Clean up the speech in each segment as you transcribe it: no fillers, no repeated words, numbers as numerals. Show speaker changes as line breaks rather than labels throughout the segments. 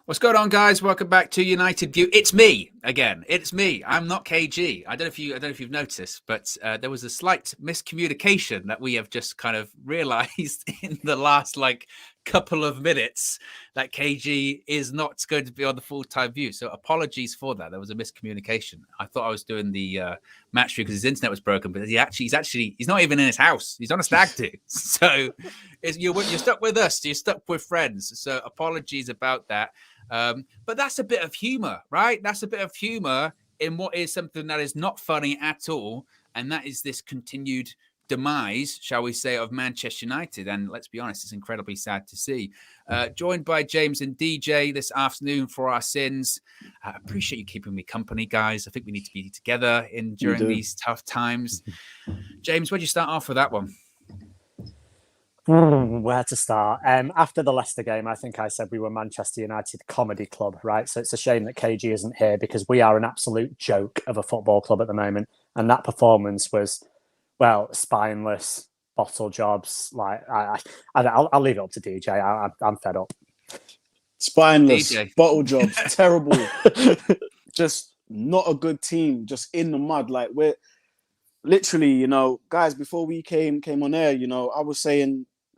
What's going on, guys? Welcome back to United View. It's me again. It's me. I'm not KG. I don't know if you've noticed, but there was a slight miscommunication that we have just kind of realised in the last couple of minutes that KG is not going to be on the full-time view. So apologies for that. There was a miscommunication. I thought I was doing the match view because his internet was broken, but he's not even in his house. He's on a stag do. So you're stuck with us. You're stuck with friends. So apologies about that. But that's a bit of humor, right? That's a bit of humor in what is something that is not funny at all. And that is this continued demise, shall we say, of Manchester United. And let's be honest, it's incredibly sad to see. Joined by James and DJ this afternoon for our sins. I appreciate you keeping me company, guys. I think we need to be together during these tough times. James, where'd you start off with that one?
Where to start? After the Leicester game, I think I said we were Manchester United Comedy Club, right? So it's a shame that KG isn't here because we are an absolute joke of a football club at the moment. And that performance was, well, spineless, bottle jobs. I'll leave it up to DJ. I'm fed up.
Spineless,
DJ.
bottle jobs, terrible. Just not a good team, just in the mud. Like, we're literally, guys, before we came on air,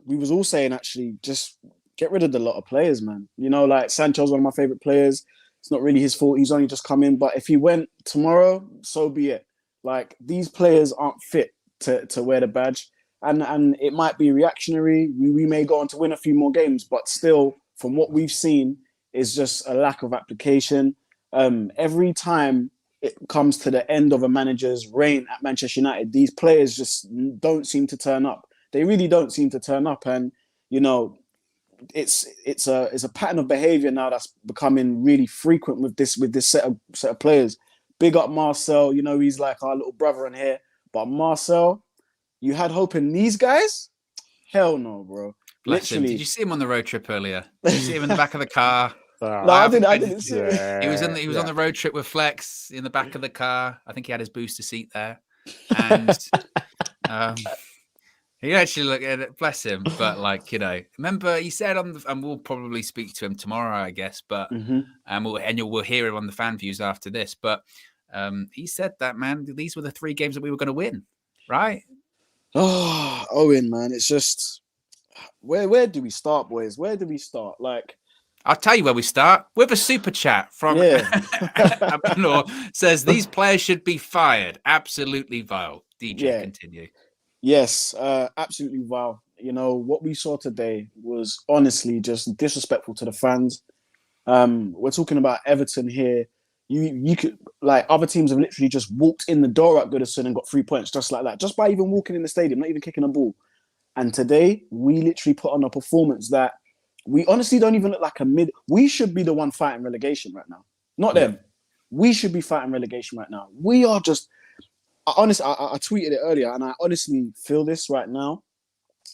we was all saying, actually, just get rid of the lot of players, man. Like Sancho's one of my favorite players. It's not really his fault. He's only just come in. But if he went tomorrow, so be it. Like, these players aren't fit to wear the badge. And it might be reactionary. We may go on to win a few more games. But still, from what we've seen, is just a lack of application. Every time it comes to the end of a manager's reign at Manchester United, these players just don't seem to turn up. They really don't seem to turn up, and it's a pattern of behaviour now that's becoming really frequent with this set of players. Big up Marcel, he's like our little brother in here. But Marcel, you had hope in these guys? Hell no, bro.
Bless him. Did you see him on the road trip earlier? Did you see him in the back of the car?
No, I didn't see it.
He was on the road trip with Flex in the back of the car. I think he had his booster seat there, and he actually looked at it. Bless him, but remember he said and we'll probably speak to him tomorrow, I guess. But we'll hear him on the fan views after this. But he said that, man, these were the 3 games that we were going to win, right?
Oh, Owen, man, it's just where do we start, boys? Where do we start? Like,
I'll tell you where we start with a super chat from Abnor says these players should be fired. Absolutely vile. DJ, continue.
Yes, absolutely vile. What we saw today was honestly just disrespectful to the fans. We're talking about Everton here. You could, like, other teams have literally just walked in the door at Goodison and got 3 points just like that, just by even walking in the stadium, not even kicking a ball. And today we literally put on a performance that we honestly don't even look like a mid. We should be the one fighting relegation right now, not them. We should be fighting relegation right now. We are just. I tweeted it earlier, and I honestly feel this right now.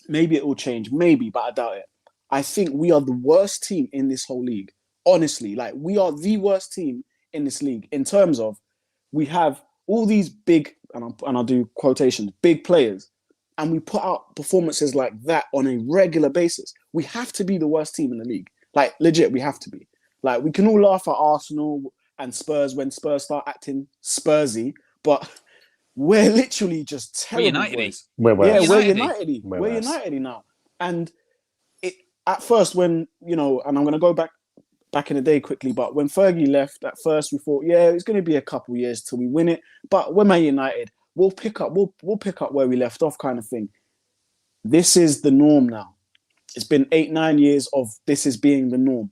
Maybe it will change, maybe, but I doubt it. I think we are the worst team in this whole league. Honestly, we are the worst team in this league in terms of we have all these big, and I'll do quotations, big players, and we put out performances like that on a regular basis. We have to be the worst team in the league. Like, legit, we have to be. Like, we can all laugh at Arsenal and Spurs when Spurs start acting Spursy, but we're literally just terrible.
We're United.
We're United. We're United now. And at first, when, and I'm going to go back in the day quickly, but when Fergie left, at first we thought, it's going to be a couple years till we win it. But when Man United, we'll pick up where we left off, kind of thing. This is the norm now. It's been 8-9 years of this is being the norm.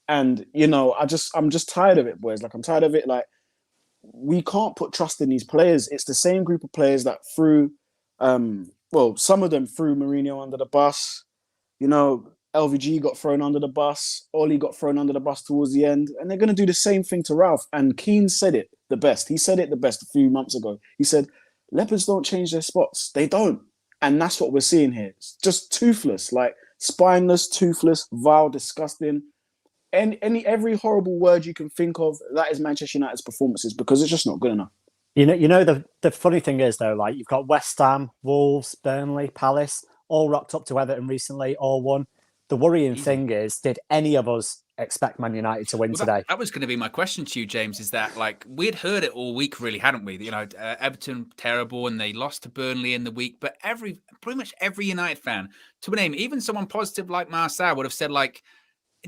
And, I'm just tired of it, boys. Like, I'm tired of it. Like, we can't put trust in these players. It's the same group of players that threw, some of them threw Mourinho under the bus. LVG got thrown under the bus. Oli got thrown under the bus towards the end. And they're going to do the same thing to Ralph. And Keane said it the best. He said it the best a few months ago. He said, leopards don't change their spots. They don't. And that's what we're seeing here. It's just toothless, like spineless, toothless, vile, disgusting. And every horrible word you can think of, that is Manchester United's performances, because it's just not good enough.
The funny thing is, though, like, you've got West Ham, Wolves, Burnley, Palace, all rocked up to Everton recently, all won. The worrying thing is, did any of us expect Man United to win
Well,
today.
that was going to be my question to you, James, is that like we'd heard it all week, really, hadn't we? You know, Everton terrible and they lost to Burnley in the week, but pretty much every United fan, to name even someone positive like Marcel, would have said like,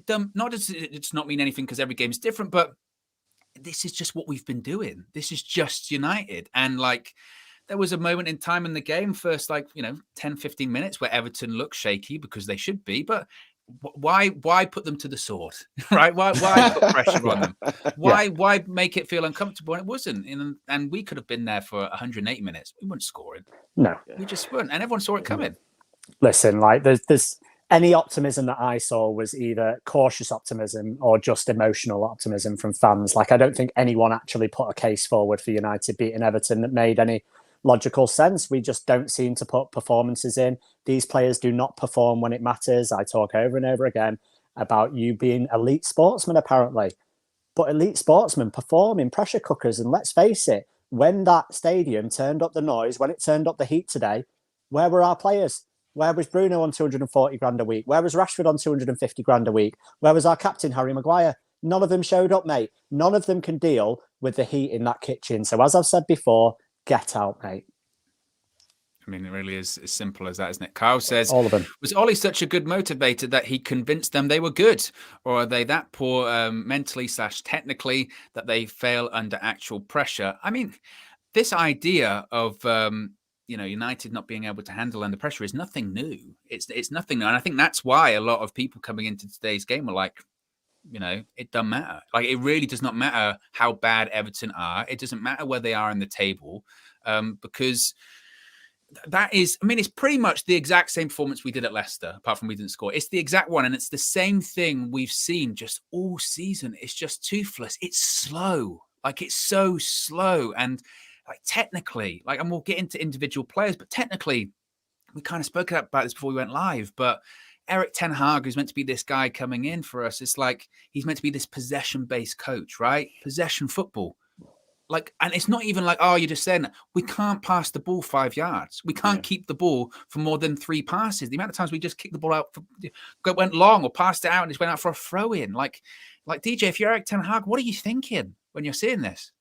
not does it's not mean anything because every game is different, but this is just what we've been doing. This is just United. And like, there was a moment in time in the game, first, 10, 15 minutes where Everton looked shaky because they should be, but why put them to the sword, right? Why put pressure on them? Why make it feel uncomfortable? And it wasn't. And we could have been there for 180 minutes. We weren't scoring.
No.
We just weren't. And everyone saw it coming.
Listen, like there's any optimism that I saw was either cautious optimism or just emotional optimism from fans. Like, I don't think anyone actually put a case forward for United beating Everton that made any logical sense. We just don't seem to put performances in. These players do not perform when it matters. I talk over and over again about you being elite sportsmen, apparently. But elite sportsmen perform in pressure cookers. And let's face it, when that stadium turned up the noise, when it turned up the heat today, where were our players? Where was Bruno on 240 grand a week? Where was Rashford on 250 grand a week? Where was our captain, Harry Maguire? None of them showed up, mate. None of them can deal with the heat in that kitchen. So as I've said before, get out, mate.
I mean, it really is as simple as that, isn't it? Kyle says,
all of them.
Was Ollie such a good motivator that he convinced them they were good? Or are they that poor mentally/technically that they fail under actual pressure? I mean, this idea of, United not being able to handle under pressure is nothing new. It's nothing new. And I think that's why a lot of people coming into today's game are like, it doesn't matter. Like, it really does not matter how bad Everton are. It doesn't matter where they are in the table, because that is, it's pretty much the exact same performance we did at Leicester, apart from we didn't score. It's the exact one, and it's the same thing we've seen just all season. It's just toothless. It's slow. Like, it's so slow. And like, technically, and we'll get into individual players, but technically, we kind of spoke about this before we went live, but Eric Ten Hag, who's meant to be this guy coming in for us, it's like he's meant to be this possession-based coach, right? Possession football. And it's not even like, you're just saying that. We can't pass the ball 5 yards. We can't keep the ball for more than 3 passes. The amount of times we just kicked the ball out, went long or passed it out and just went out for a throw-in. Like DJ, if you're Eric Ten Hag, what are you thinking when you're seeing this?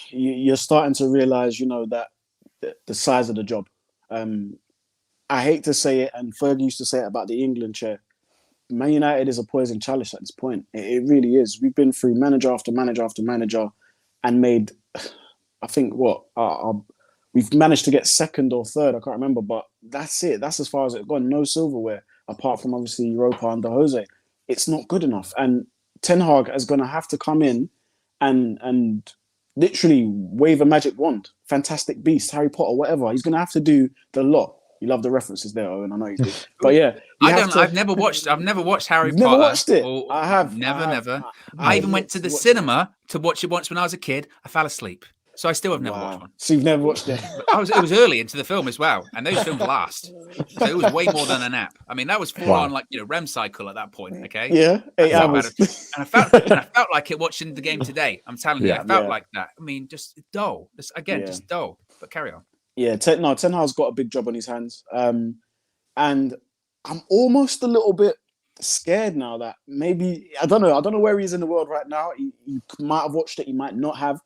You're starting to realize, that the size of the job. I hate to say it, and Fergie used to say it about the England chair. Man United is a poison chalice at this point. It really is. We've been through manager after manager after manager and made, I think, we've managed to get second or third. I can't remember, but that's it. That's as far as it's gone. No silverware, apart from obviously Europa under Jose. It's not good enough. And Ten Hag is going to have to come in and literally wave a magic wand. Fantastic Beast, Harry Potter, whatever. He's going to have to do the lot. You love the references there, Owen. I know you do. But yeah,
I've never watched Harry Potter.
Never watched it. I have.
Never. I even went to the cinema to watch it once when I was a kid. I fell asleep. So I still have never watched one.
So you've never watched it?
It was early into the film as well, and those films last. So it was way more than a nap. That was full on REM cycle at that point. Okay.
Yeah, 8 hours.
And I felt like it watching the game today. I'm telling you, I felt like that. Just dull. Just dull. But carry on. Yeah,
Ten Hag's got a big job on his hands, and I'm almost a little bit scared now that maybe I don't know where he is in the world right now. He might have watched it, he might not have.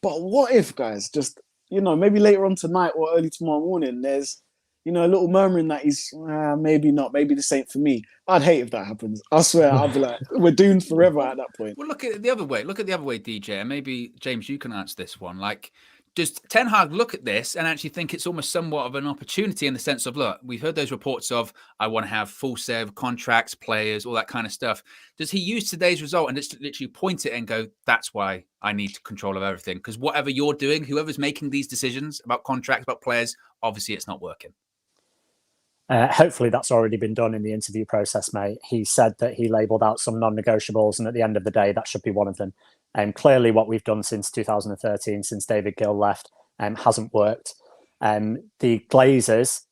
But what if, guys, just, maybe later on tonight or early tomorrow morning, there's, a little murmuring that he's, maybe not, maybe this ain't for me. I'd hate if that happens. I swear, I'd be like, we're doomed forever at that point.
Well, look at it the other way. Look at the other way, DJ. And maybe, James, you can answer this one. Does Ten Hag look at this and actually think it's almost somewhat of an opportunity in the sense of, look, we've heard those reports of, I want to have full set of contracts, players, all that kind of stuff. Does he use today's result and just literally point it and go, that's why I need control of everything? Because whatever you're doing, whoever's making these decisions about contracts, about players, obviously it's not working.
Hopefully that's already been done in the interview process, mate. He said that he labelled out some non-negotiables, and at the end of the day, that should be one of them. Clearly what we've done since 2013, since David Gill left, hasn't worked. The Glazers,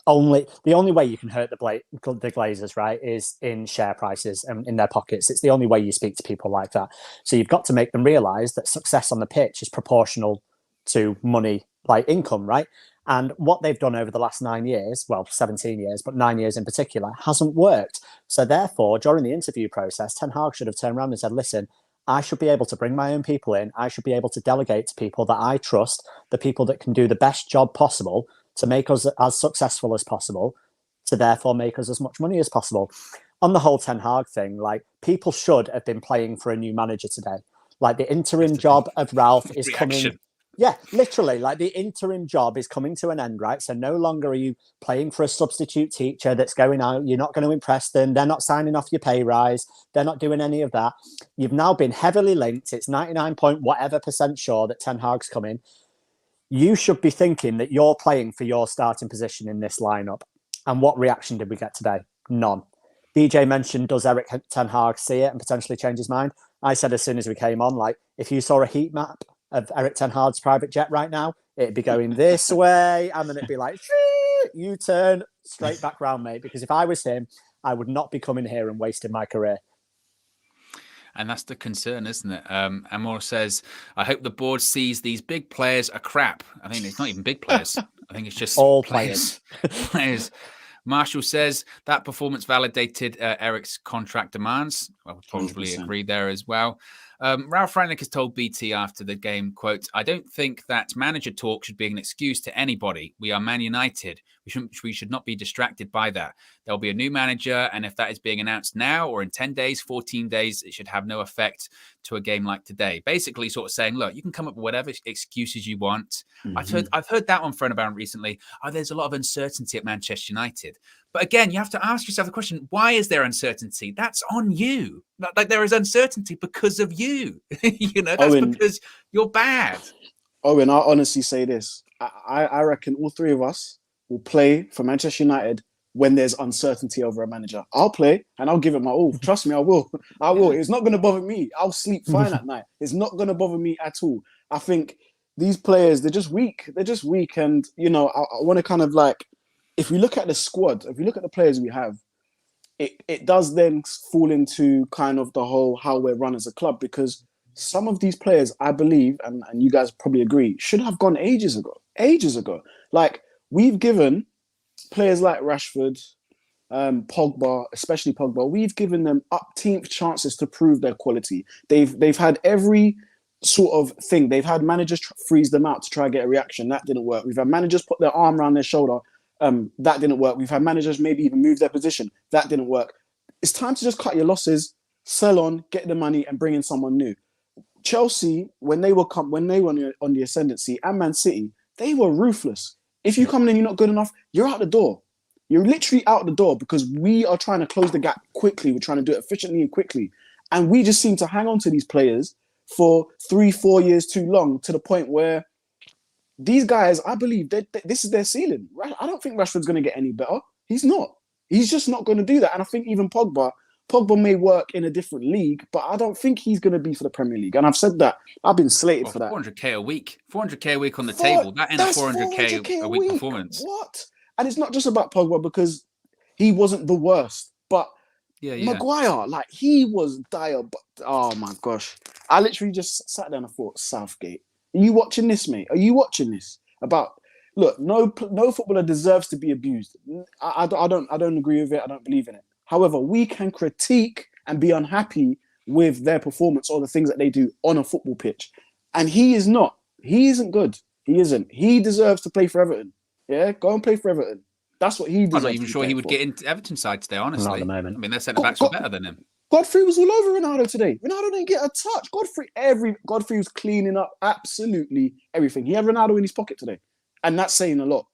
the only way you can hurt the Glazers, right, is in share prices and in their pockets. It's the only way you speak to people like that. So you've got to make them realise that success on the pitch is proportional to money, like income, right? And what they've done over the last 9 years, well, 17 years, but 9 years in particular, hasn't worked. So therefore, during the interview process, Ten Hag should have turned around and said, listen, I should be able to bring my own people in. I should be able to delegate to people that I trust, the people that can do the best job possible to make us as successful as possible, to therefore make us as much money as possible. On the whole Ten Hag thing, like, people should have been playing for a new manager today. Like, the interim job of Ralph is coming. Yeah, literally, like, the interim job is coming to an end, right? So no longer are you playing for a substitute teacher that's going out. You're not going to impress them. They're not signing off your pay rise. They're not doing any of that. You've now been heavily linked. It's 99% sure that Ten Hag's coming. You should be thinking that you're playing for your starting position in this lineup. And what reaction did we get today? None. DJ mentioned, does Eric Ten Hag see it and potentially change his mind? I said as soon as we came on, like, if you saw a heat map of Eric Ten Hag's private jet right now, it'd be going this way, and then it'd be like, you turn straight back round, mate. Because if I was him, I would not be coming here and wasting my career.
And that's the concern, isn't it? Amor says, I hope the board sees these big players are crap. I think it's not even big players. I think it's just
all players.
Players. Marshall says that performance validated Eric's contract demands. I would probably
100%.
agree there as well. Ralph Rangnick has told BT after the game, quote, I don't think that manager talk should be an excuse to anybody. We are Man United. We should not be distracted by that. There'll be a new manager, and if that is being announced now or in 10 days, 14 days, it should have no effect to a game like today. Basically sort of saying, look, you can come up with whatever excuses you want.
Mm-hmm.
I've heard that one thrown about recently. Oh, there's a lot of uncertainty at Manchester United. But again, you have to ask yourself the question, why is there uncertainty? That's on you. Like, there is uncertainty because of you. That's
Owen,
because you're bad.
Owen, I'll honestly say this. I reckon all three of us will play for Manchester United when there's uncertainty over a manager. I'll play and I'll give it my all. Trust me, I will. I will. It's not going to bother me. I'll sleep fine at night. It's not going to bother me at all. I think these players, they're just weak. They're just weak. And, I want to kind of like, if we look at the squad, if we look at the players we have, it does then fall into kind of the whole how we're run as a club, because some of these players, I believe, and you guys probably agree, should have gone ages ago. Like, we've given players like Rashford, Pogba, especially Pogba, we've given them upteenth chances to prove their quality. They've had every sort of thing. They've had managers freeze them out to try and get a reaction. That didn't work. We've had managers put their arm around their shoulder. That didn't work. We've had managers maybe even move their position. That didn't work. It's time to just cut your losses, sell on, get the money, and bring in someone new. Chelsea, when they were on the ascendancy, and Man City, they were ruthless. If you come in and you're not good enough, you're out the door. You're literally out the door, because we are trying to close the gap quickly. We're trying to do it efficiently and quickly. And we just seem to hang on to these players for 3-4 years too long, to the point where these guys, I believe, this is their ceiling. I don't think Rashford's going to get any better. He's not. He's just not going to do that. And I think even Pogba may work in a different league, but I don't think he's going to be for the Premier League. And I've said that. I've been slated for that.
400k a week. 400k a week on the table. That ain't a 400k a week performance.
What? And it's not just about Pogba, because he wasn't the worst. But Maguire, like, he was dire. But, oh, my gosh. I literally just sat there and I thought, Southgate, are you watching this, mate? Are you watching this? Look, no footballer deserves to be abused. I don't agree with it. I don't believe in it. However, we can critique and be unhappy with their performance or the things that they do on a football pitch. And he is not. He isn't good. He isn't. He deserves to play for Everton. Yeah, go and play for Everton. That's what he deserves.
I'm not even sure he would get into Everton's side today, honestly.
Not at the moment.
I mean, their centre-backs were better than him.
Godfrey was all over Ronaldo today. Ronaldo didn't get a touch. Godfrey was cleaning up absolutely everything. He had Ronaldo in his pocket today. And that's saying a lot.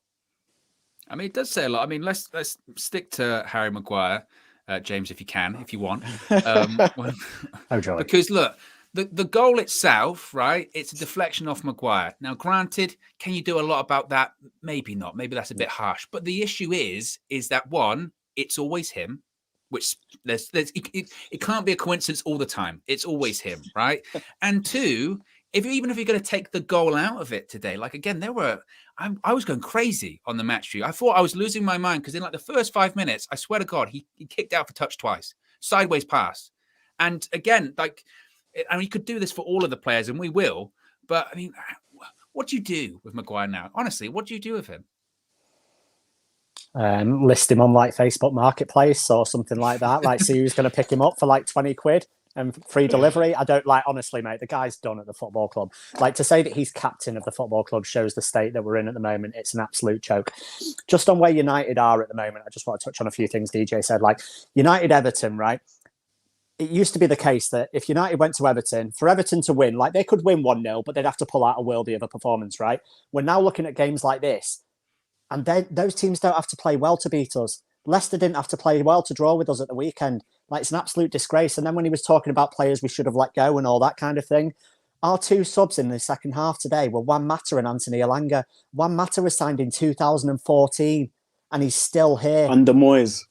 I mean, it does say a lot. I mean, let's stick to Harry Maguire, James, if you want.
Oh, joy.
Because look, the goal itself, right? It's a deflection off Maguire. Now, granted, can you do a lot about that? Maybe not. Maybe that's a bit harsh. But the issue is that one, it's always him. Which it can't be a coincidence all the time. It's always him, right? And two, even if you're going to take the goal out of it today, like, again, I was going crazy on the match view. I thought I was losing my mind, because in like the first 5 minutes, I swear to God, he kicked out for touch twice, sideways pass. And again, like, I mean, you could do this for all of the players, and we will. But I mean, What do you do with Maguire now? Honestly, what do you do with him?
List him on like Facebook Marketplace or something like that. Like, see who's going to pick him up for like 20 quid and free delivery. I don't like, honestly, mate, the guy's done at the football club. Like, to say that he's captain of the football club shows the state that we're in at the moment. It's an absolute joke. Just on where United are at the moment, I just want to touch on a few things DJ said. Like, United Everton, right? It used to be the case that if United went to Everton, for Everton to win, like they could win 1-0, but they'd have to pull out a worldie of a performance, right? We're now looking at games like this, and those teams don't have to play well to beat us. Leicester didn't have to play well to draw with us at the weekend. Like, it's an absolute disgrace. And then when he was talking about players we should have let go and all that kind of thing, our two subs in the second half today were Juan Mata and Anthony Elanga. Juan Mata was signed in 2014. And he's still here.
Under Moyes.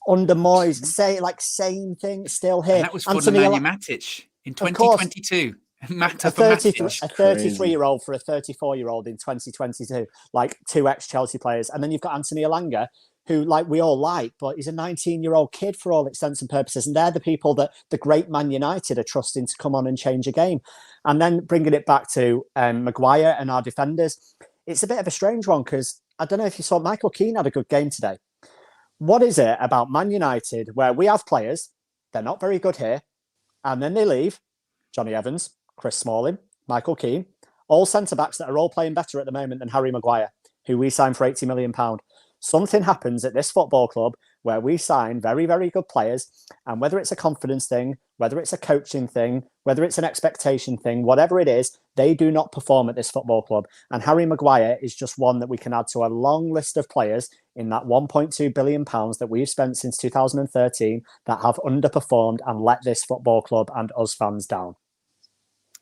Same thing, still here.
And that was for Nemanja Matic in 2022. Mata
a 33-year-old for a 34-year-old in 2022. Like, two ex-Chelsea players. And then you've got Anthony Elanga, who, like, we all like, but he's a 19-year-old kid for all intents and purposes. And they're the people that the great Man United are trusting to come on and change a game. And then bringing it back to Maguire and our defenders, it's a bit of a strange one because I don't know if you saw Michael Keane had a good game today. What is it about Man United where we have players, they're not very good here, and then they leave, Johnny Evans, Chris Smalling, Michael Keane, all centre-backs that are all playing better at the moment than Harry Maguire, who we signed for £80 million. Something happens at this football club where we sign very, very good players, and whether it's a confidence thing, whether it's a coaching thing, whether it's an expectation thing, whatever it is, they do not perform at this football club. And Harry Maguire is just one that we can add to a long list of players in that £1.2 billion that we've spent since 2013 that have underperformed and let this football club and us fans down.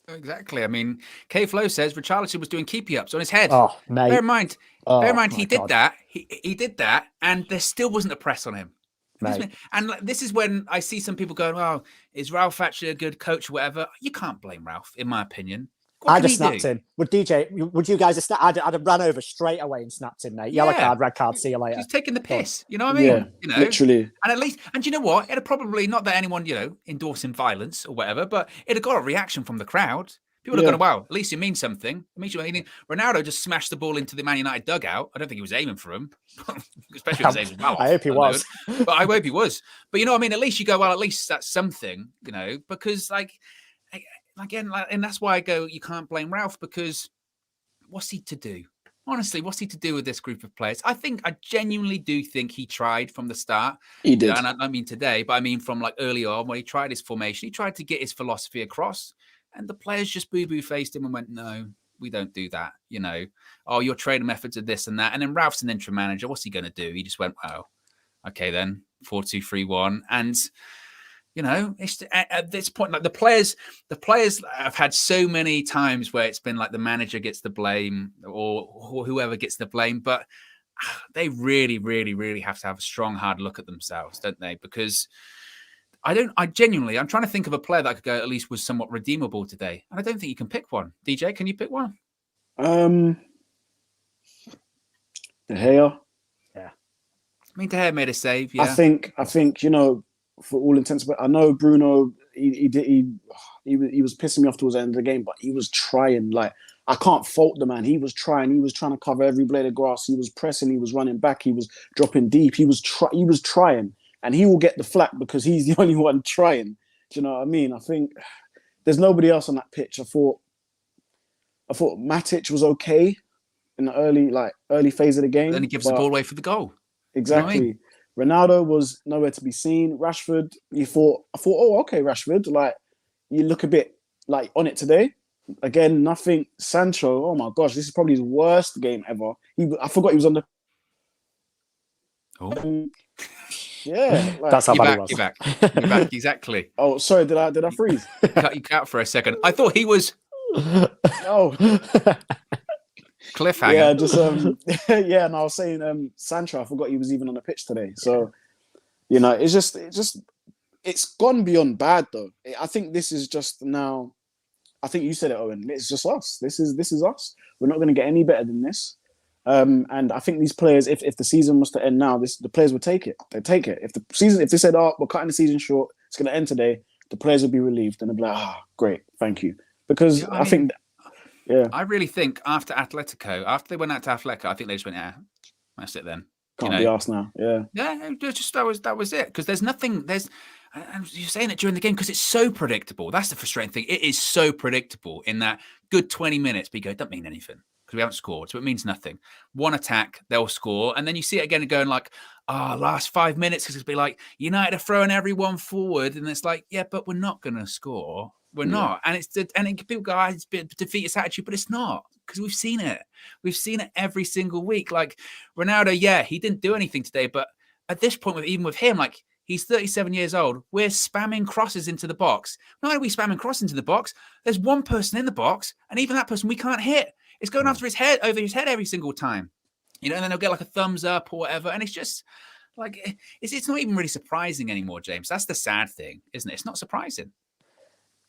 Exactly. I mean, K-Flow says Richarlison was doing keepy-ups on his head.
Oh, mate.
Bear in mind, he did that. He did that, and there still wasn't a press on him. Mate. And this is when I see some people going, "Oh, is Ralph actually a good coach or whatever?" You can't blame Ralph, in my opinion.
I'd have snapped him. Would you guys have I'd have ran over straight away and snapped him, mate. Yellow card, red card, see you later.
He's taking the piss. You know what I mean?
Yeah,
you know,
literally.
And at least, and you know what? It'd probably, not that anyone, endorsing violence or whatever, but it'd have got a reaction from the crowd. People are going, wow, at least it means something. It means Ronaldo just smashed the ball into the Man United dugout. I don't think he was aiming for him, especially if he was aiming well.
I hope he was.
But I hope he was. But you know what I mean? At least you go, well, at least that's something, because and that's why I go, you can't blame Ralph, because what's he to do? Honestly, what's he to do with this group of players? I genuinely do think he tried from the start.
He did.
And I don't mean today, but I mean from like early on when he tried his formation, he tried to get his philosophy across. And the players just boo-boo faced him and went, no, we don't do that. Oh, your training methods are this and that. And then Ralph's an interim manager. What's he going to do? He just went, oh, okay then, 4-2-3-1. And, it's, at this point, like the players have had so many times where it's been like the manager gets the blame or whoever gets the blame. But they really, really, really have to have a strong, hard look at themselves, don't they? Because I'm trying to think of a player that I could go at least was somewhat redeemable today. And I don't think you can pick one. DJ, can you pick one?
De Gea.
Yeah. I mean, De Gea made a save, yeah.
I think, for all intents, but I know Bruno, he was pissing me off towards the end of the game, but he was trying. Like, I can't fault the man. He was trying. He was trying to cover every blade of grass. He was pressing. He was running back. He was dropping deep. He was trying. And he will get the flack because he's the only one trying. Do you know what I mean? I think there's nobody else on that pitch. I thought Matic was okay in the early phase of the game.
Then he gives the ball away for the goal.
Exactly.
You know what I mean?
Ronaldo was nowhere to be seen. Rashford, I thought, oh, okay, Rashford. Like, you look a bit like on it today. Again, nothing. Sancho, oh my gosh, this is probably his worst game ever. I forgot he was on the.
Oh.
Yeah, that's how bad it was.
You're back, exactly.
Oh, sorry, did I freeze?
You cut out for a second. I thought he was.
Oh,
cliffhanger.
Yeah, just and I was saying Sancho. I forgot he was even on the pitch today. So, it's gone beyond bad though. I think this is just now. I think you said it, Owen. It's just us. This is us. We're not going to get any better than this. And I think these players, if the season was to end now, the players would take it. They'd take it. If they said, "Oh, we're cutting the season short, it's going to end today," the players would be relieved and they'd be like, "Ah, great, thank you." Because I think Yeah.
I really think after they went out to Atletico, I think they just went, that's it then.
Can't be asked now. Yeah.
Yeah, just that was it. Because there's nothing. And you're saying it during the game because it's so predictable. That's the frustrating thing. It is so predictable in that good 20 minutes. But you go, it doesn't mean anything because we haven't scored, so it means nothing. One attack, they'll score, and then you see it again and going like, last 5 minutes, because it'll be like United are throwing everyone forward, and it's like, yeah, but we're not going to score. We're not, and people go, it's a bit defeatist attitude, but it's not. Because we've seen it. We've seen it every single week. Like Ronaldo, he didn't do anything today. But at this point, even with him, like he's 37 years old, we're spamming crosses into the box. Not only are we spamming crosses into the box, there's one person in the box, and even that person we can't hit. It's going over his head every single time. And then they'll get like a thumbs up or whatever. And it's just like, it's not even really surprising anymore, James. That's the sad thing, isn't it? It's not surprising.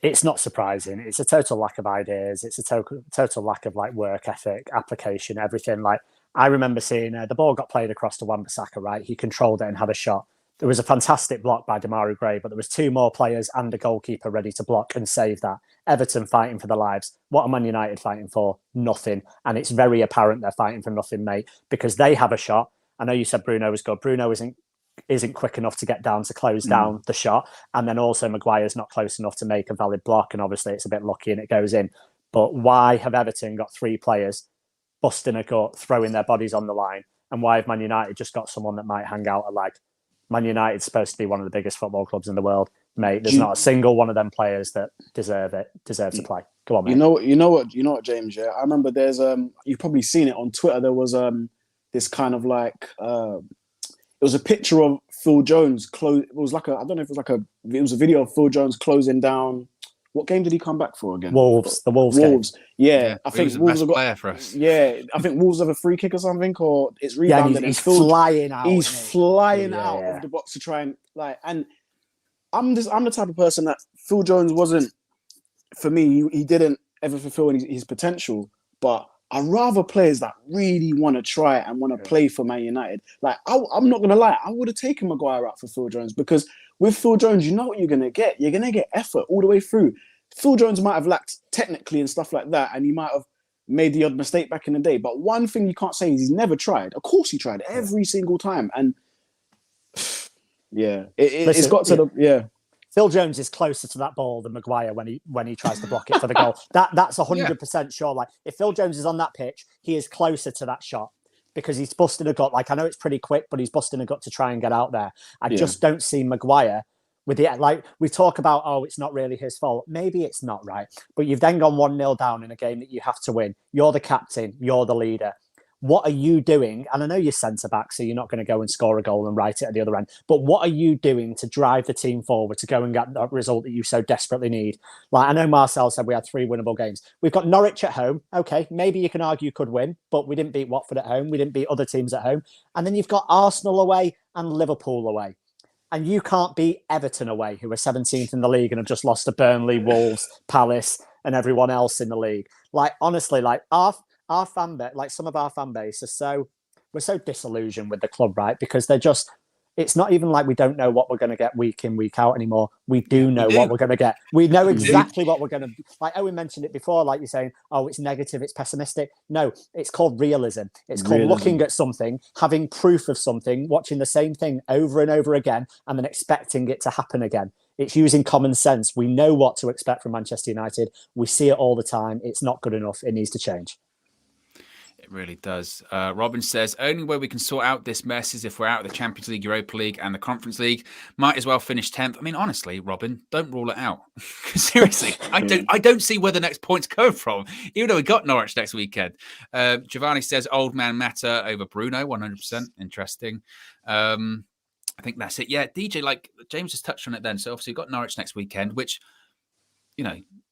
It's not surprising. It's a total lack of ideas. It's a total lack of like work ethic, application, everything. Like I remember seeing the ball got played across to Wan-Bissaka, right? He controlled it and had a shot. There was a fantastic block by Demarai Gray, but there was 2 more players and a goalkeeper ready to block and save that. Everton fighting for their lives. What are Man United fighting for? Nothing. And it's very apparent they're fighting for nothing, mate, because they have a shot. I know you said Bruno was good. Bruno isn't quick enough to get down to close down the shot. And then also Maguire's not close enough to make a valid block. And obviously it's a bit lucky and it goes in. But why have Everton got 3 players busting a gut, throwing their bodies on the line? And why have Man United just got someone that might hang out a leg? Man United's supposed to be one of the biggest football clubs in the world, mate. There's not a single one of them players that deserve to play. Go on, mate.
You know what, James? Yeah, I remember there's you've probably seen it on Twitter. There was this kind of like it was a picture of Phil Jones close. It was like it was a video of Phil Jones closing down. What game did he come back for again?
Wolves. The Wolves.
Yeah, I think Wolves have got
player for us.
Yeah, I think Wolves have a free kick or something, or it's rebounded.
Yeah, he's flying out.
He's flying out of the box to try and like. And I'm the type of person that Phil Jones wasn't. For me, he didn't ever fulfill his potential. But I rather players that really want to try and want to play for Man United. Like I'm not gonna lie, I would have taken Maguire out for Phil Jones because with Phil Jones, you know what you're gonna get. You're gonna get effort all the way through. Phil Jones might have lacked technically and stuff like that, and he might have made the odd mistake back in the day. But one thing you can't say is he's never tried. Of course, he tried every single time, and it's got to the.
Phil Jones is closer to that ball than Maguire when he tries to block it for the goal. That's 100% sure. Like if Phil Jones is on that pitch, he is closer to that shot because he's busting a gut. Like I know it's pretty quick, but he's busting a gut to try and get out there. I just don't see Maguire with it. Like we talk about, it's not really his fault. Maybe it's not, right? But you've then gone 1-0 down in a game that you have to win. You're the captain. You're the leader. What are you doing? And I know you're centre back, so you're not going to go and score a goal and write it at the other end. But what are you doing to drive the team forward to go and get that result that you so desperately need? Like I know Marcel said we had 3 winnable games. We've got Norwich at home. Okay, maybe you can argue could win, but we didn't beat Watford at home. We didn't beat other teams at home. And then you've got Arsenal away and Liverpool away. And you can't beat Everton away, who are 17th in the league and have just lost to Burnley, Wolves, Palace, and everyone else in the league. Like honestly, like our fan base, like some of our fan base we're so disillusioned with the club, right? Because it's not even like we don't know what we're going to get week in, week out anymore. We do know what we're going to get. We know exactly what we're going to, like Owen mentioned it before, like you're saying, it's negative, it's pessimistic. No, it's called realism. It's called looking at something, having proof of something, watching the same thing over and over again, and then expecting it to happen again. It's using common sense. We know what to expect from Manchester United. We see it all the time. It's not good enough. It needs to change.
It really does. Robin says, only way we can sort out this mess is if we're out of the Champions League, Europa League and the Conference League. Might as well finish 10th. I mean, honestly, Robin, don't rule it out. Seriously, I don't see where the next point's come from, even though we got Norwich next weekend. Giovanni says, old man Mata over Bruno, 100%. Interesting. I think that's it. Yeah, DJ, like James has touched on it then. So obviously we've got Norwich next weekend, which,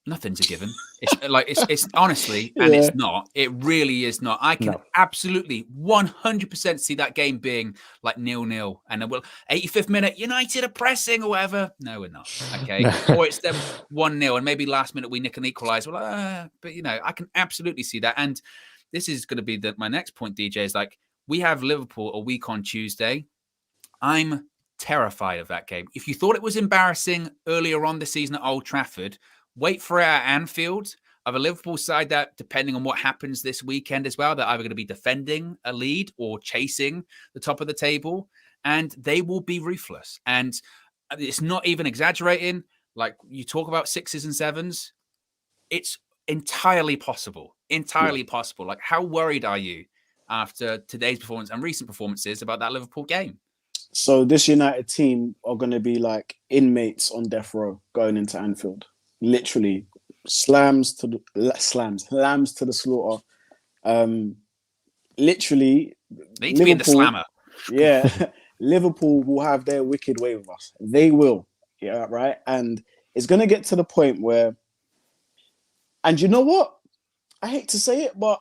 nothing's a given. It's honestly, and it's not. It really is not. I can absolutely 100% see that game being like 0-0, and then 85th minute, United are pressing or whatever. No, we're not. Okay, or it's them 1-0, and maybe last minute we nick an equaliser. But I can absolutely see that. And this is going to be my next point. DJ is like, we have Liverpool a week on Tuesday. I'm terrified of that game. If you thought it was embarrassing earlier on this season at Old Trafford, wait for it at Anfield. of a Liverpool side that, depending on what happens this weekend as well, they're either going to be defending a lead or chasing the top of the table, and they will be ruthless. And it's not even exaggerating. Like, you talk about 6s and 7s, it's entirely possible. Entirely possible. Like, how worried are you after today's performance and recent performances about that Liverpool game?
So this United team are going to be like inmates on death row going into Anfield. Literally, lambs to the slaughter. Literally,
they need to be in the slammer.
Yeah, Liverpool will have their wicked way with us. They will. Yeah, right. And it's going to get to the point where, and you know what? I hate to say it, but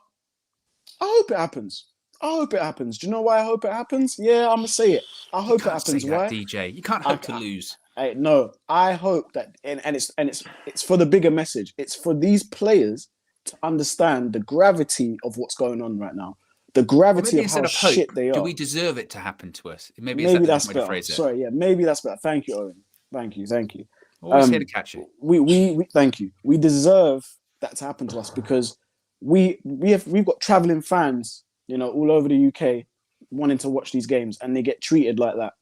I hope it happens. I hope it happens. Do you know why I hope it happens? Yeah, I'm gonna say it. I hope it happens. Why,
DJ? You can't hope to lose.
No, I hope that, and it's for the bigger message. It's for these players to understand the gravity of what's going on right now. The gravity of how shit they are.
Do we deserve it to happen to us?
Maybe that's better. Sorry, yeah, maybe that's better. Thank you, Owen. Thank you.
Always here to catch you.
We thank you. We deserve that to happen to us because we've got traveling fans, you know, all over the UK wanting to watch these games, and they get treated like that.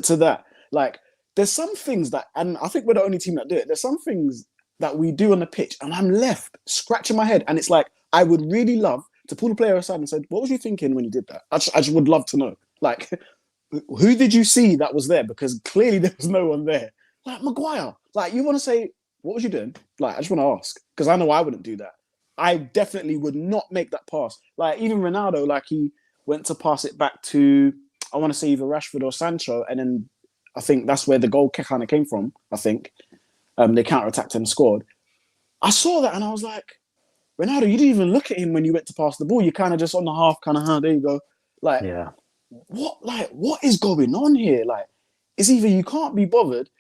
To that, like, there's some things that, and I think we're the only team that do it. There's some things that we do on the pitch, and I'm left scratching my head, and it's like, I would really love to pull the player aside and say, "What was you thinking when you did that?" I just would love to know. Like, who did you see that was there? Because clearly there was no one there. Like Maguire. Like, you want to say, "What was you doing?" Like, I just want to ask, because I know I wouldn't do that. I definitely would not make that pass. Like, even Ronaldo, like, he went to pass it back to, I want to say, either Rashford or Sancho, and then I think that's where the goal kind of came from, I think. They counter-attacked and scored. I saw that and I was like, Ronaldo, you didn't even look at him when you went to pass the ball. You kind of just on the half, kind of, there you go. Like,
yeah.
What is going on here? Like, it's either you can't be bothered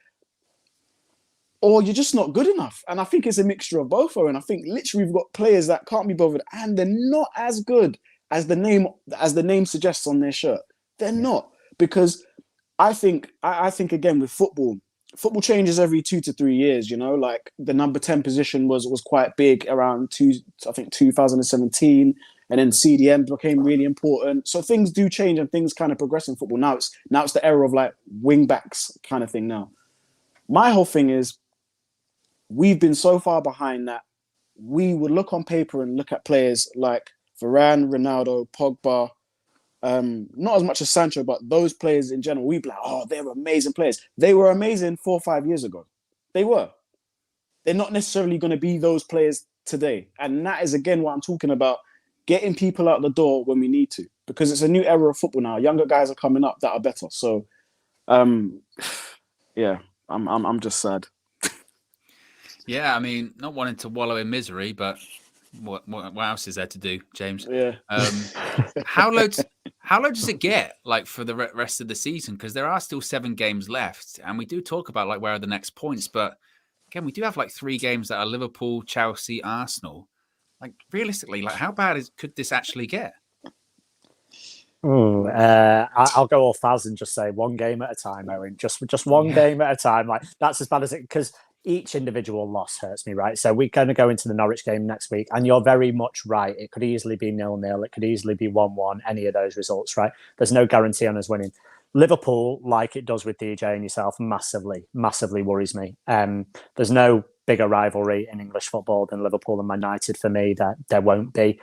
or you're just not good enough. And I think it's a mixture of both. And I think literally we've got players that can't be bothered and they're not as good as the name suggests on their shirt. They're not. Because I think again, with football changes every 2 to 3 years, you know, like the number 10 position was quite big around 2017, and then CDM became really important. So things do change and things kind of progress in football. Now it's the era of like wing backs kind of thing now. My whole thing is, we've been so far behind that we would look on paper and look at players like Varane, Ronaldo, Pogba, not as much as Sancho, but those players in general, we'd be like, oh, they're amazing players. They were amazing 4 or 5 years ago. They were. They're not necessarily going to be those players today. And that is, again, what I'm talking about, getting people out the door when we need to, because it's a new era of football now. Younger guys are coming up that are better. So, yeah, I'm just sad.
Yeah, I mean, not wanting to wallow in misery, but what else is there to do, James?
Yeah.
How low does it get, like, for the rest of the season? Because there are still 7 games left, and we do talk about, like, where are the next points. But again, we do have like 3 games that are Liverpool, Chelsea, Arsenal. Like, realistically, like, how bad could this actually get?
I'll go all faz and just say 1 game at a time, Owen. Just one game at a time. Like, that's as bad as it, because each individual loss hurts me, right? So we're going to go into the Norwich game next week, and you're very much right. It could easily be 0-0. It could easily be 1-1, any of those results, right? There's no guarantee on us winning. Liverpool, like it does with DJ and yourself, massively worries me. There's no bigger rivalry in English football than Liverpool and Man United for me. That there won't be.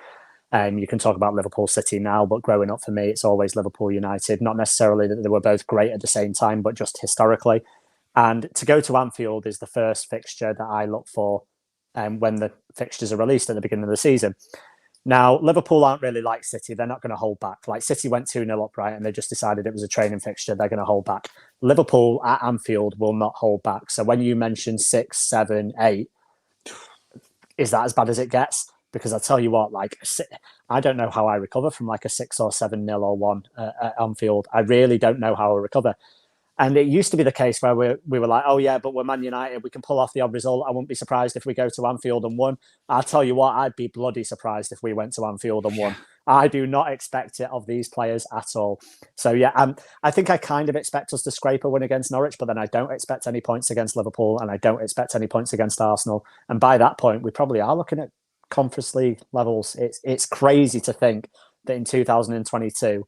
You can talk about Liverpool City now, but growing up for me, it's always Liverpool United. Not necessarily that they were both great at the same time, but just historically. And to go to Anfield is the first fixture that I look for when the fixtures are released at the beginning of the season. Now, Liverpool aren't really like City. They're not going to hold back. Like, City went 2-0 up, right? And they just decided it was a training fixture. They're going to hold back. Liverpool at Anfield will not hold back. So when you mention 6, 7, 8, is that as bad as it gets? Because I tell you what, like, I don't know how I recover from like a 6 or 7-0 or 1 at Anfield. I really don't know how I recover. And it used to be the case where we were like, oh, yeah, but we're Man United. We can pull off the odd result. I wouldn't be surprised if we go to Anfield and won. I'll tell you what, I'd be bloody surprised if we went to Anfield and won. I do not expect it of these players at all. So yeah, I think I kind of expect us to scrape a win against Norwich, but then I don't expect any points against Liverpool, and I don't expect any points against Arsenal. And by that point, we probably are looking at Conference League levels. It's crazy to think that in 2022,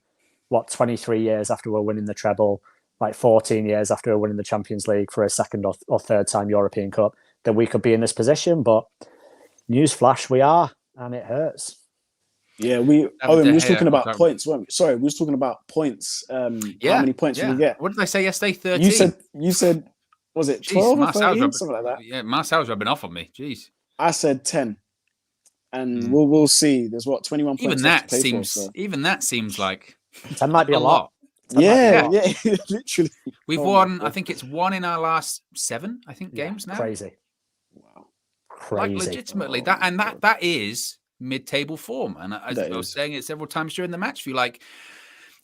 23 years after we're winning the treble, like 14 years after we're winning the Champions League for a second or third time European Cup, that we could be in this position. But newsflash, we are, and it hurts.
Yeah, we were talking about points, weren't we? Sorry, we were talking about points. How many points did we get?
What did I say yesterday? 13.
You said, was it 12 or 13? Something like that.
Yeah, Marcel's rubbing off on me. Jeez.
I said 10. And we'll see. There's 21 points.
Even that seems like
10 might be a lot.
Yeah, literally.
We've won. I think it's one in our last 7. Games now.
Crazy.
Wow.
Crazy.
Like legitimately, that is mid-table form, and I was saying it several times during the match. Feel like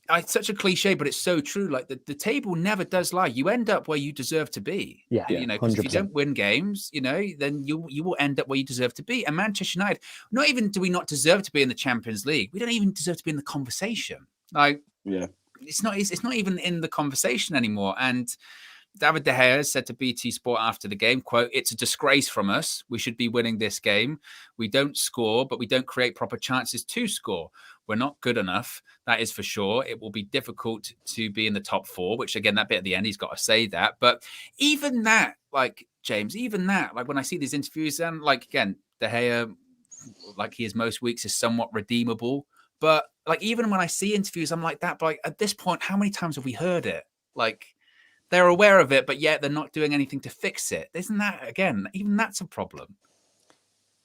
it's such a cliche, but it's so true. Like the table never does lie. You end up where you deserve to be.
Yeah,
because if you don't win games, then you will end up where you deserve to be. And Manchester United, not even do we not deserve to be in the Champions League, we don't even deserve to be in the conversation. Like, it's not even in the conversation anymore. And David De Gea said to BT Sport after the game, quote, "It's a disgrace from us. We should be winning this game. We don't score, but we don't create proper chances to score. We're not good enough. That is for sure. It will be difficult to be in the top 4," which again, that bit at the end, he's got to say that. But even that, like James, like when I see these interviews, and like, again, De Gea, like he is most weeks, is somewhat redeemable. But like, even when I see interviews, I'm like that. But like, at this point, how many times have we heard it? Like, they're aware of it, but yet they're not doing anything to fix it. Isn't that, again, even that's a problem?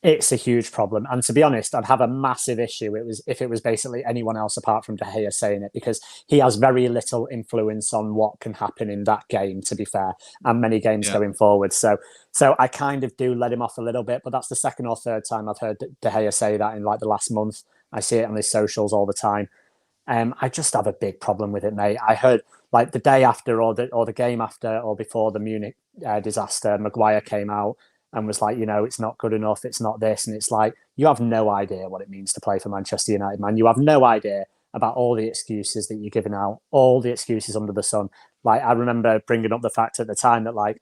It's a huge problem. And to be honest, I'd have a massive issue if it was basically anyone else apart from De Gea saying it, because he has very little influence on what can happen in that game, to be fair, and many games going forward. So I kind of do let him off a little bit, but that's the second or third time I've heard De Gea say that in like the last month. I see it on his socials all the time. I just have a big problem with it, mate. I heard like the day after or the game after or before the Munich disaster, Maguire came out and was like, it's not good enough. It's not this. And it's like, you have no idea what it means to play for Manchester United, man. You have no idea about all the excuses that you're giving out, all the excuses under the sun. Like, I remember bringing up the fact at the time that like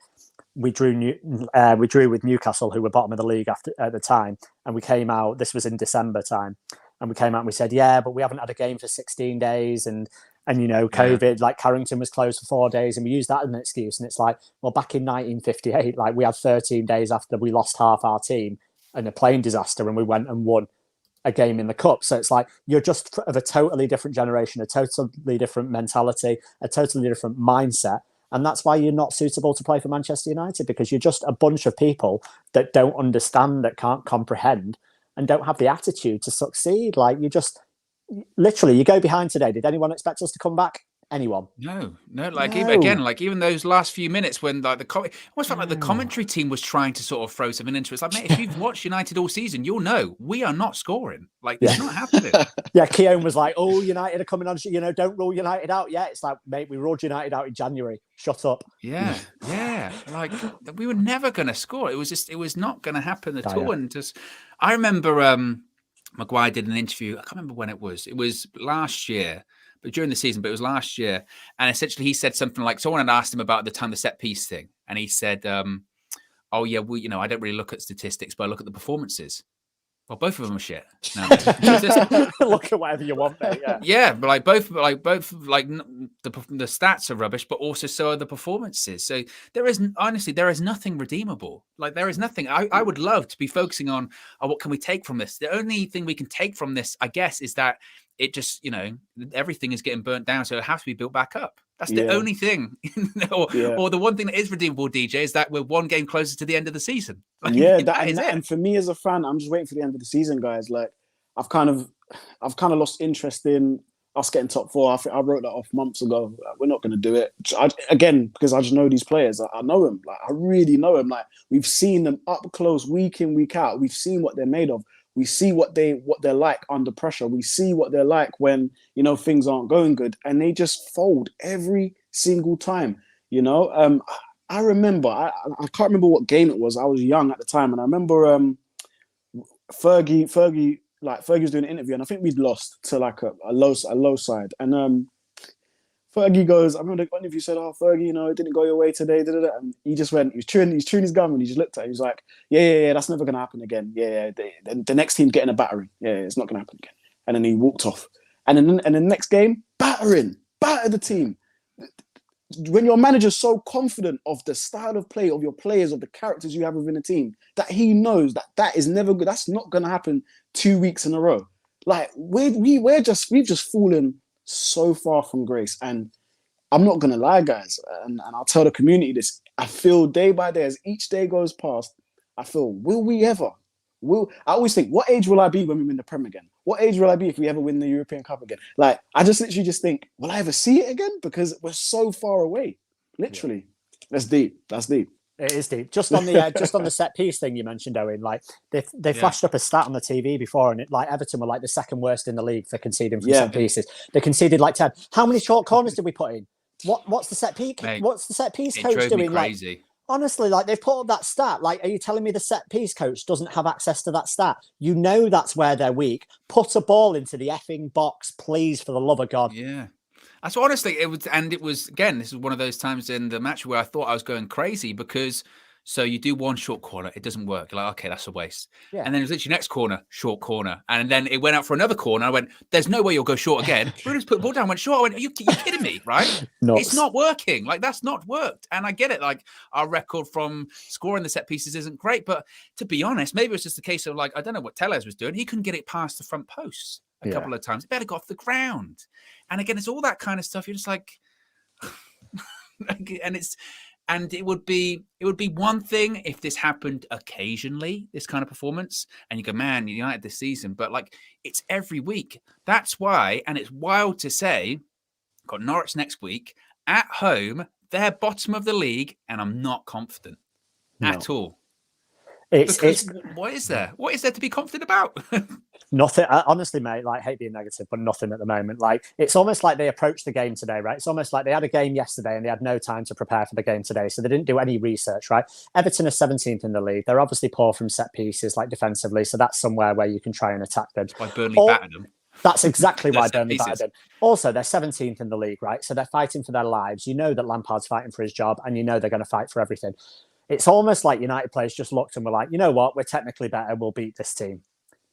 we drew with Newcastle, who were bottom of the league at the time. And we came out, this was in December time. And we came out and we said, but we haven't had a game for 16 days. And COVID, like Carrington was closed for 4 days. And we used that as an excuse. And it's like, well, back in 1958, like we had 13 days after we lost half our team in a plane disaster and we went and won a game in the cup. So it's like, you're just of a totally different generation, a totally different mentality, a totally different mindset. And that's why you're not suitable to play for Manchester United, because you're just a bunch of people that don't understand, that can't comprehend, and don't have the attitude to succeed. Like, you just literally, you go behind today. Did anyone expect us to come back? Anyone?
No. Even those last few minutes when like almost felt like the commentary team was trying to sort of throw something into it. It's like, mate, if you've watched United all season, you'll know we are not scoring. Like, it's not happening.
Keown was like, "Oh, United are coming on. Don't rule United out." Yeah, it's like, mate, we ruled United out in January. Shut up.
Yeah. Like, we were never going to score. It was not going to happen at all. And I remember Maguire did an interview. I can't remember when it was. It was last year. But during the season, but it was last year. And essentially he said something like, someone had asked him about the set piece thing. And he said, oh yeah, well, I don't really look at statistics, but I look at the performances. Well, both of them are shit. No.
Look at whatever you want, mate.
Yeah, but both the stats are rubbish, but also so are the performances. So there is nothing redeemable. Like, there is nothing. I would love to be focusing on, what can we take from this? The only thing we can take from this, I guess, is that it just, everything is getting burnt down, so it has to be built back up. That's the only thing, or the one thing that is redeemable, DJ, is that we're one game closer to the end of the season. Like,
and for me as a fan, I'm just waiting for the end of the season, guys. Like, I've kind of lost interest in us getting top 4. I think I wrote that off months ago. Like, we're not going to do it because I just know these players. I know them. Like, I really know them. Like, we've seen them up close, week in, week out. We've seen what they're made of. We see what they're like under pressure. We see what they're like when, things aren't going good, and they just fold every single time. I remember, I can't remember what game it was. I was young at the time, and I remember Fergie like Fergie was doing an interview, and I think we'd lost to like a low side, and Fergie goes, I remember the interview said, "Oh, Fergie, it didn't go your way today." Da, da, da. And he just went, he was chewing his gum, and he just looked at it. He was like, "Yeah, that's never gonna happen again. Yeah, the next team's getting a battering. Yeah, it's not gonna happen again." And then he walked off. And then the next game, batter the team. When your manager's so confident of the style of play of your players, of the characters you have within the team, that he knows that is never good. That's not gonna happen 2 weeks in a row. Like we've just fallen so far from grace. And I'm not gonna lie, guys, and I'll tell the community this. I feel day by day, as each day goes past, I feel, will we ever? I always think, what age will I be when we win the Prem again? What age will I be if we ever win the European Cup again? Like, I just literally think, will I ever see it again? Because we're so far away. Literally. Yeah. That's deep.
It is deep. Just on the set piece thing you mentioned, Owen. Like they flashed up a stat on the TV before, and Everton were like the second worst in the league for conceding from set pieces. They conceded like 10. How many short corners did we put in? What's the set piece?
Mate,
what's the set piece
it
coach
drove
doing?
Me crazy.
Like, honestly, like they've put up that stat. Like, are you telling me the set piece coach doesn't have access to that stat? You know that's where they're weak. Put a ball into the effing box, please, for the love of God.
Yeah. That's honestly, it was again, this is one of those times in the match where I thought I was going crazy because so you do one short corner, it doesn't work. You're like, okay, that's a waste. Yeah. And then it was literally next corner, short corner. And then it went out for another corner. I went, there's no way you'll go short again. Bruno's put the ball down, went short. I went, are you kidding me? Right? It's not working. Like, that's not worked. And I get it. Like, our record from scoring the set pieces isn't great. But to be honest, maybe it was just a case of like, I don't know what Tellez was doing. He couldn't get it past the front post a couple of times. It better got off the ground. And again, it's all that kind of stuff. You're just like, and it would be one thing if this happened occasionally, this kind of performance, and you go, man, United this season, but like it's every week. That's why, and it's wild to say, got Norwich next week at home. They're bottom of the league, and I'm not confident at all. What is there? What is there to be confident about?
Nothing. Honestly, mate, like, hate being negative, but nothing at the moment. Like, it's almost like they approached the game today, right? It's almost like they had a game yesterday and they had no time to prepare for the game today. So they didn't do any research, right? Everton are 17th in the league. They're obviously poor from set pieces, like defensively. So that's somewhere where you can try and attack them.
That's why Burnley battered them.
That's exactly why Burnley battered them. Also, they're 17th in the league, right? So they're fighting for their lives. You know that Lampard's fighting for his job and you know they're going to fight for everything. It's almost like United players just looked and were like, you know what? We're technically better. We'll beat this team.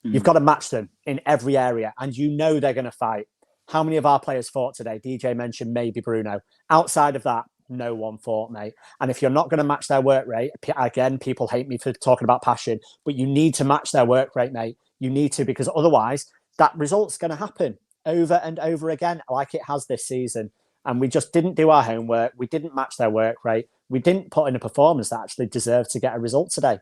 You've got to match them in every area, and you know they're going to fight. How many of our players fought today? DJ mentioned maybe Bruno. Outside of that, no one fought, mate. And if you're not going to match their work rate, again, people hate me for talking about passion, but you need to match their work rate, mate. You need to, because otherwise that result's going to happen over and over again, like it has this season. And we just didn't do our homework. We didn't match their work rate. We didn't put in a performance that actually deserved to get a result today.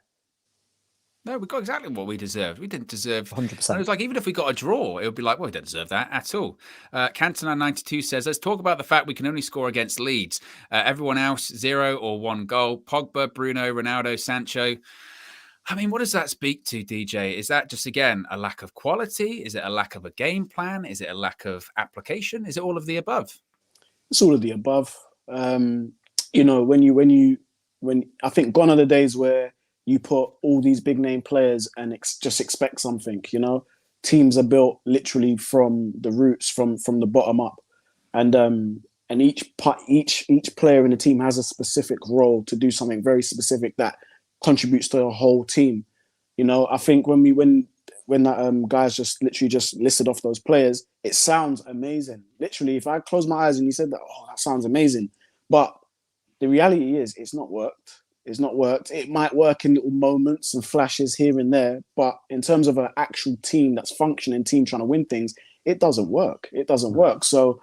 No, we got exactly what we deserved. We didn't deserve
100%.
And it was like, even if we got a draw, it would be like, well, we don't deserve that at all. Canton92 says, let's talk about the fact we can only score against Leeds. Everyone else, 0 or 1 goal. Pogba, Bruno, Ronaldo, Sancho. I mean, what does that speak to, DJ? Is that just, again, a lack of quality? Is it a lack of a game plan? Is it a lack of application? Is it all of the above?
It's all of the above. When I think gone are the days where you put all these big name players and just expect something, Teams are built literally from the roots, from the bottom up. And each player in the team has a specific role to do something very specific that contributes to the whole team. I think when that guys just literally just listed off those players, it sounds amazing. Literally, if I close my eyes and you said that, oh, that sounds amazing. But the reality is it's not worked. It's not worked. It might work in little moments and flashes here and there, but in terms of an actual team that's functioning, team trying to win things, it doesn't work. It doesn't work. So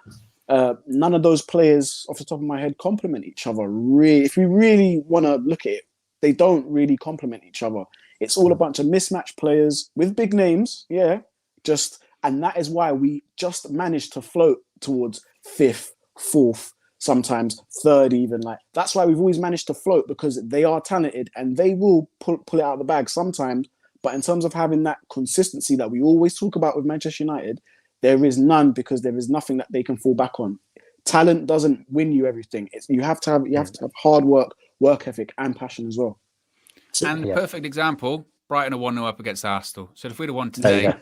none of those players, off the top of my head, complement each other. Really, if we really want to look at it, they don't really complement each other. It's all a bunch of mismatched players with big names, and that is why we just managed to float towards 5th, 4th, sometimes 3rd even. Like, that's why we've always managed to float, because they are talented and they will pull it out of the bag sometimes. But in terms of having that consistency that we always talk about with Manchester United, there is none, because there is nothing that they can fall back on. Talent doesn't win you everything. You have to have hard work ethic and passion as well.
And the perfect example, Brighton are 1-0 up against Arsenal. So if we'd have won today,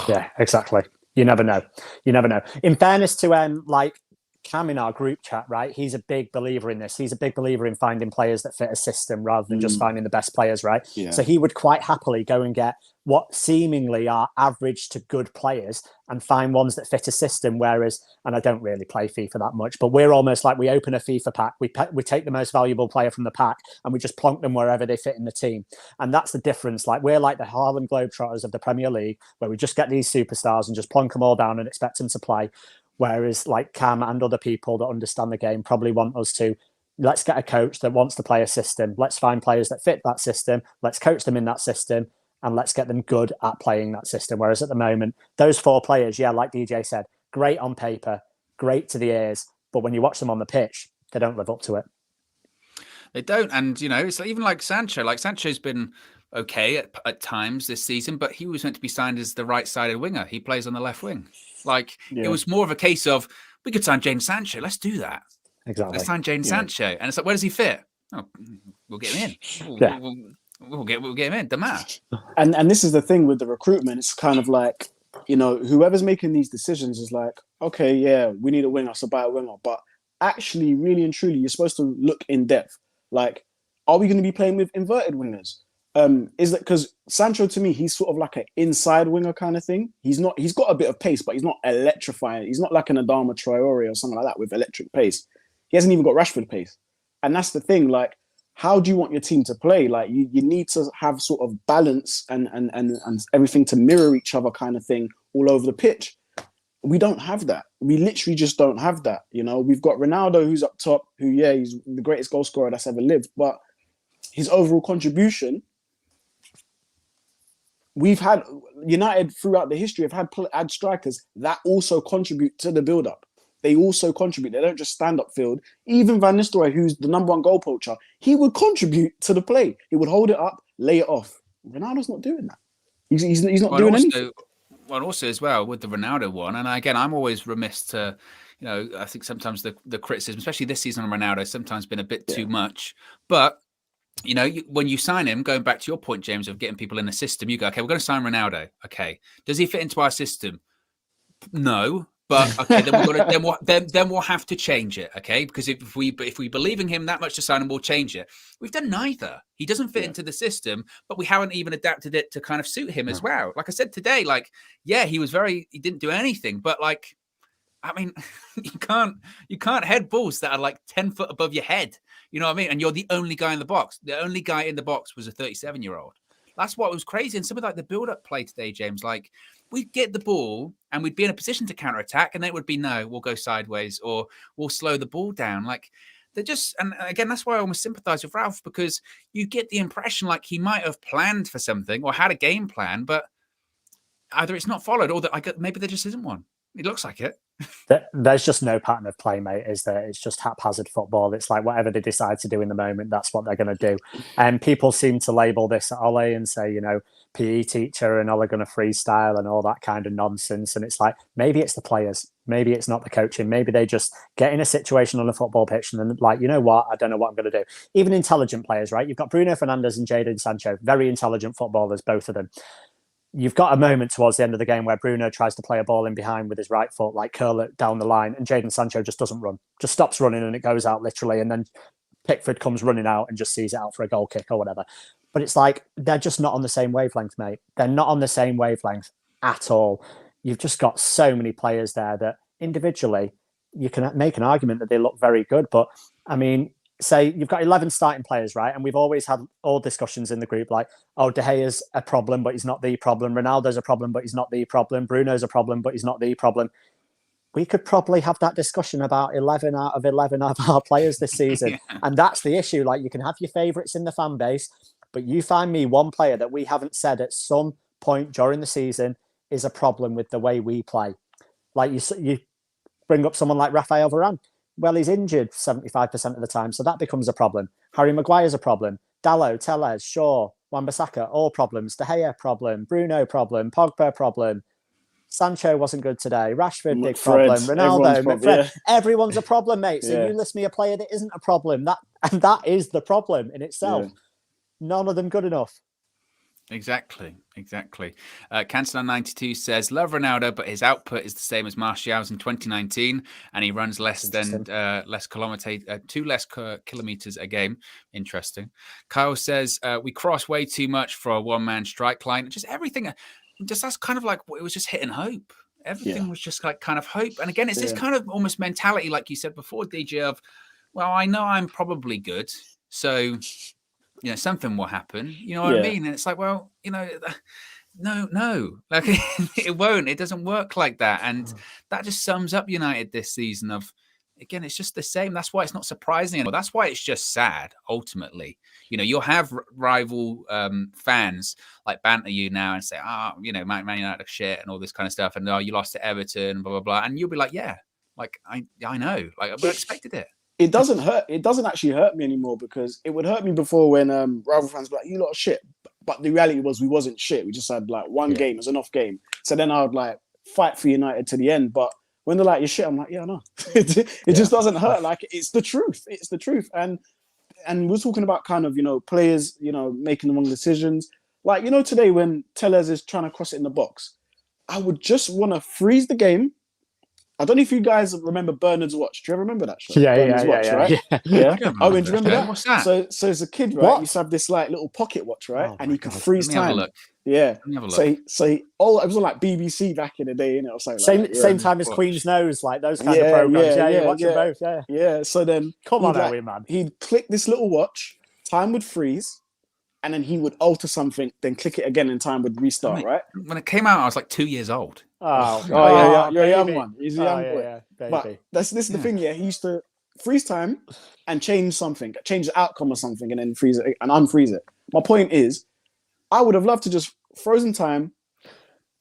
Yeah, exactly. You never know. You never know. In fairness to like Cam in our group chat, right? He's a big believer in this. He's a big believer in finding players that fit a system rather than just finding the best players, right?
Yeah.
So he would quite happily go and get what seemingly are average to good players and find ones that fit a system. Whereas, and I don't really play FIFA that much, but we're almost like we open a FIFA pack, we take the most valuable player from the pack and we just plonk them wherever they fit in the team. And that's the difference. Like we're like the Harlem Globetrotters of the Premier League, where we just get these superstars and just plonk them all down and expect them to play. Whereas like Cam and other people that understand the game probably want us to, let's get a coach that wants to play a system. Let's find players that fit that system. Let's coach them in that system and let's get them good at playing that system. Whereas at the moment, those 4 players, yeah, like DJ said, great on paper, great to the ears. But when you watch them on the pitch, they don't live up to it.
They don't. And, it's even like Sancho. Like Sancho's been okay at times this season, but he was meant to be signed as the right-sided winger. He plays on the left wing. Like, It was more of a case of, we could sign Jadon Sancho. Let's do that.
Exactly.
Let's sign Jadon Sancho. And it's like, where does he fit? Oh, we'll get him in. We'll get him in. Doesn't matter.
And this is the thing with the recruitment. It's kind of like, whoever's making these decisions is like, okay, yeah, we need a winger, so buy a winger. But actually, really and truly, you're supposed to look in depth. Like, are we going to be playing with inverted wingers? Is that because Sancho, to me, he's sort of like an inside winger kind of thing. He's got a bit of pace, but he's not electrifying. He's not like an Adama Traore or something like that with electric pace. He hasn't even got Rashford pace. And that's the thing. Like, how do you want your team to play? Like, you need to have sort of balance and everything to mirror each other kind of thing all over the pitch. We don't have that. We literally just don't have that. We've got Ronaldo who's up top, he's the greatest goal scorer that's ever lived. But his overall contribution, we've had United throughout the history have had strikers that also contribute to the build-up. They also contribute. They don't just stand up field. Even Van Nistelrooy, who's the number 1 goal poacher, he would contribute to the play. He would hold it up, lay it off. Ronaldo's not doing that. He's not doing anything.
Well, also as well with the Ronaldo one, and again, I'm always remiss to, I think sometimes the criticism, especially this season on Ronaldo, sometimes been a bit too much. But when you sign him, going back to your point, James, of getting people in the system, you go, okay, we're going to sign Ronaldo. Okay, does he fit into our system? No. But okay, then we'll have to change it, okay? Because if we believe in him that much to sign him, we'll change it. We've done neither. He doesn't fit into the system, but we haven't even adapted it to kind of suit him as well. Like I said today, he didn't do anything, but I mean, you can't head balls that are like 10 foot above your head. You know what I mean? And you're the only guy in the box. The only guy in the box was a 37-year-old. That's what was crazy. And some of the build-up play today, James, we'd get the ball and we'd be in a position to counter-attack, and then it would be, no, we'll go sideways or we'll slow the ball down. They're just, and again, that's why I almost sympathize with Ralph, because you get the impression like he might have planned for something or had a game plan, but either it's not followed or that maybe there just isn't one. It looks like it.
There's just no pattern of play, mate, is there? It's just haphazard football. It's like whatever they decide to do in the moment, that's what they're going to do. And people seem to label this at Ole and say, PE teacher and Ole going to freestyle and all that kind of nonsense. And it's like, maybe it's the players. Maybe it's not the coaching. Maybe they just get in a situation on a football pitch and then like, you know what? I don't know what I'm going to do. Even intelligent players, right? You've got Bruno Fernandes and Jadon Sancho, very intelligent footballers, both of them. You've got a moment towards the end of the game where Bruno tries to play a ball in behind with his right foot, like curl it down the line, and Jadon Sancho just doesn't run, just stops running and it goes out literally. And then Pickford comes running out and just sees it out for a goal kick or whatever. But it's like, they're just not on the same wavelength, mate. They're not on the same wavelength at all. You've just got so many players there that individually you can make an argument that they look very good. But I mean, say you've got 11 starting players, right? And we've always had all discussions in the group like, oh, De Gea's a problem, but he's not the problem. Ronaldo's a problem, but he's not the problem. Bruno's a problem, but he's not the problem. We could probably have that discussion about 11 out of 11 of our players this season. Yeah. And that's the issue. Like, you can have your favourites in the fan base, but you find me one player that we haven't said at some point during the season is a problem with the way we play. Like you bring up someone like Raphael Varane. Well, he's injured 75% of the time, so that becomes a problem. Harry Maguire's a problem. Dalot, Tellez, Shaw, Wan-Bissaka, all problems. De Gea, problem. Bruno, problem. Pogba, problem. Sancho wasn't good today. Rashford, big problem. Ronaldo, everyone's a problem, mate. So you list me a player that isn't a problem. That is the problem in itself. Yeah. None of them good enough.
Exactly. Cancelon92 says, love Ronaldo, but his output is the same as Martial's in 2019, and he runs less kilometers a game. Interesting. Kyle says, we cross way too much for a one-man strike line. Just everything, that's kind of like, it was just hitting hope. Everything was just like kind of hope. And again, it's this kind of almost mentality, like you said before, DJ, of, well, I know I'm probably good, so something will happen. You know what I mean? And it's like, well, no, like it won't. It doesn't work like that. And that just sums up United this season. Of again, it's just the same. That's why it's not surprising anymore. That's why it's just sad. Ultimately, you'll have rival fans like banter you now and say, Man United are shit and all this kind of stuff, and you lost to Everton, blah blah blah, and you'll be like, yeah, like I know, like I expected it.
It doesn't hurt. It doesn't actually hurt me anymore, because it would hurt me before when rival fans were like, you lot are shit. But the reality was we wasn't shit. We just had like one game. It was an off game. So then I would like fight for United to the end. But when they're like, you're shit, I'm like, yeah, no. It just doesn't hurt. Like, it's the truth. It's the truth. And we're talking about kind of, players, making the wrong decisions. Like, today when Tellez is trying to cross it in the box, I would just want to freeze the game. I don't know if you guys remember Bernard's watch. Do you ever remember that show? Bernard's watch, right? Yeah. Owen, do you remember that?
What's that?
So as a kid, right, you used to have this like little pocket watch, right? And you could freeze time.
Look.
Yeah.
Let me have a look.
So it was on like BBC back in the day, and it was like
same time as Queen's Nose, like those kind of programs. Yeah, watching both. Yeah.
Yeah. So then
Owen, man.
He'd click this little watch, time would freeze, and then he would alter something, then click it again, and time would restart, right?
When it came out, I was like 2 years old.
Yeah, you're a young one. He's a young boy.
Baby.
But this is the thing, he used to freeze time and change the outcome of something, and then freeze it and unfreeze it. My point is, I would have loved to just frozen time,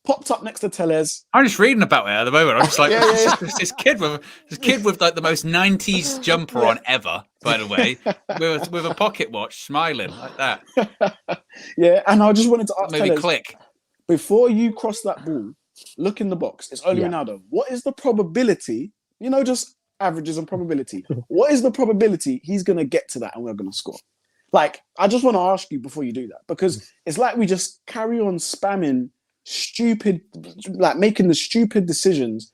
popped up next to Tellez.
I'm just reading about it at the moment. I'm just like, this kid with like the most 90s jumper on ever, by the way, with a pocket watch, smiling like that.
Yeah, and I just wanted to ask
maybe
Tellez,
click.
Before you cross that ball, look in the box. It's only Ronaldo. What is the probability, just averages and probability, what is the probability he's going to get to that and we're going to score? Like, I just want to ask you before you do that, because it's like we just carry on spamming stupid, like making the stupid decisions,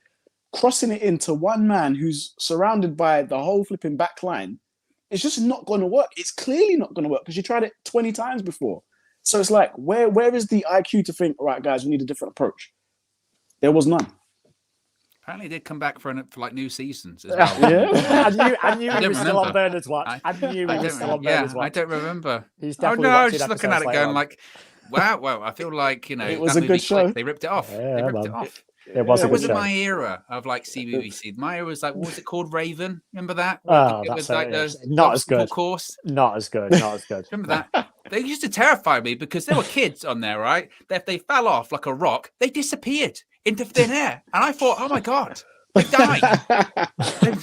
crossing it into one man who's surrounded by the whole flipping back line. It's just not going to work. It's clearly not going to work because you tried it 20 times before. So it's like, where is the IQ to think, all right, guys, we need a different approach? There was none.
Apparently, he did come back for like new seasons as well.
Yeah, I knew he was still on Bernard's watch. I knew he was still on Bernard's watch.
I don't remember.
He's definitely
I was just looking at it going like, wow, well, I feel like,
it was a good show.
They ripped it off.
Yeah,
they ripped it off.
It was
that
a good
wasn't
show.
my era of like CBBC. My era was like, what was it called? Raven. Remember that?
That's
like
not as good.
Course.
Not as good.
Remember that? They used to terrify me because there were kids on there, right? That if they fell off like a rock, they disappeared into thin air. And I thought, oh my God, they've died.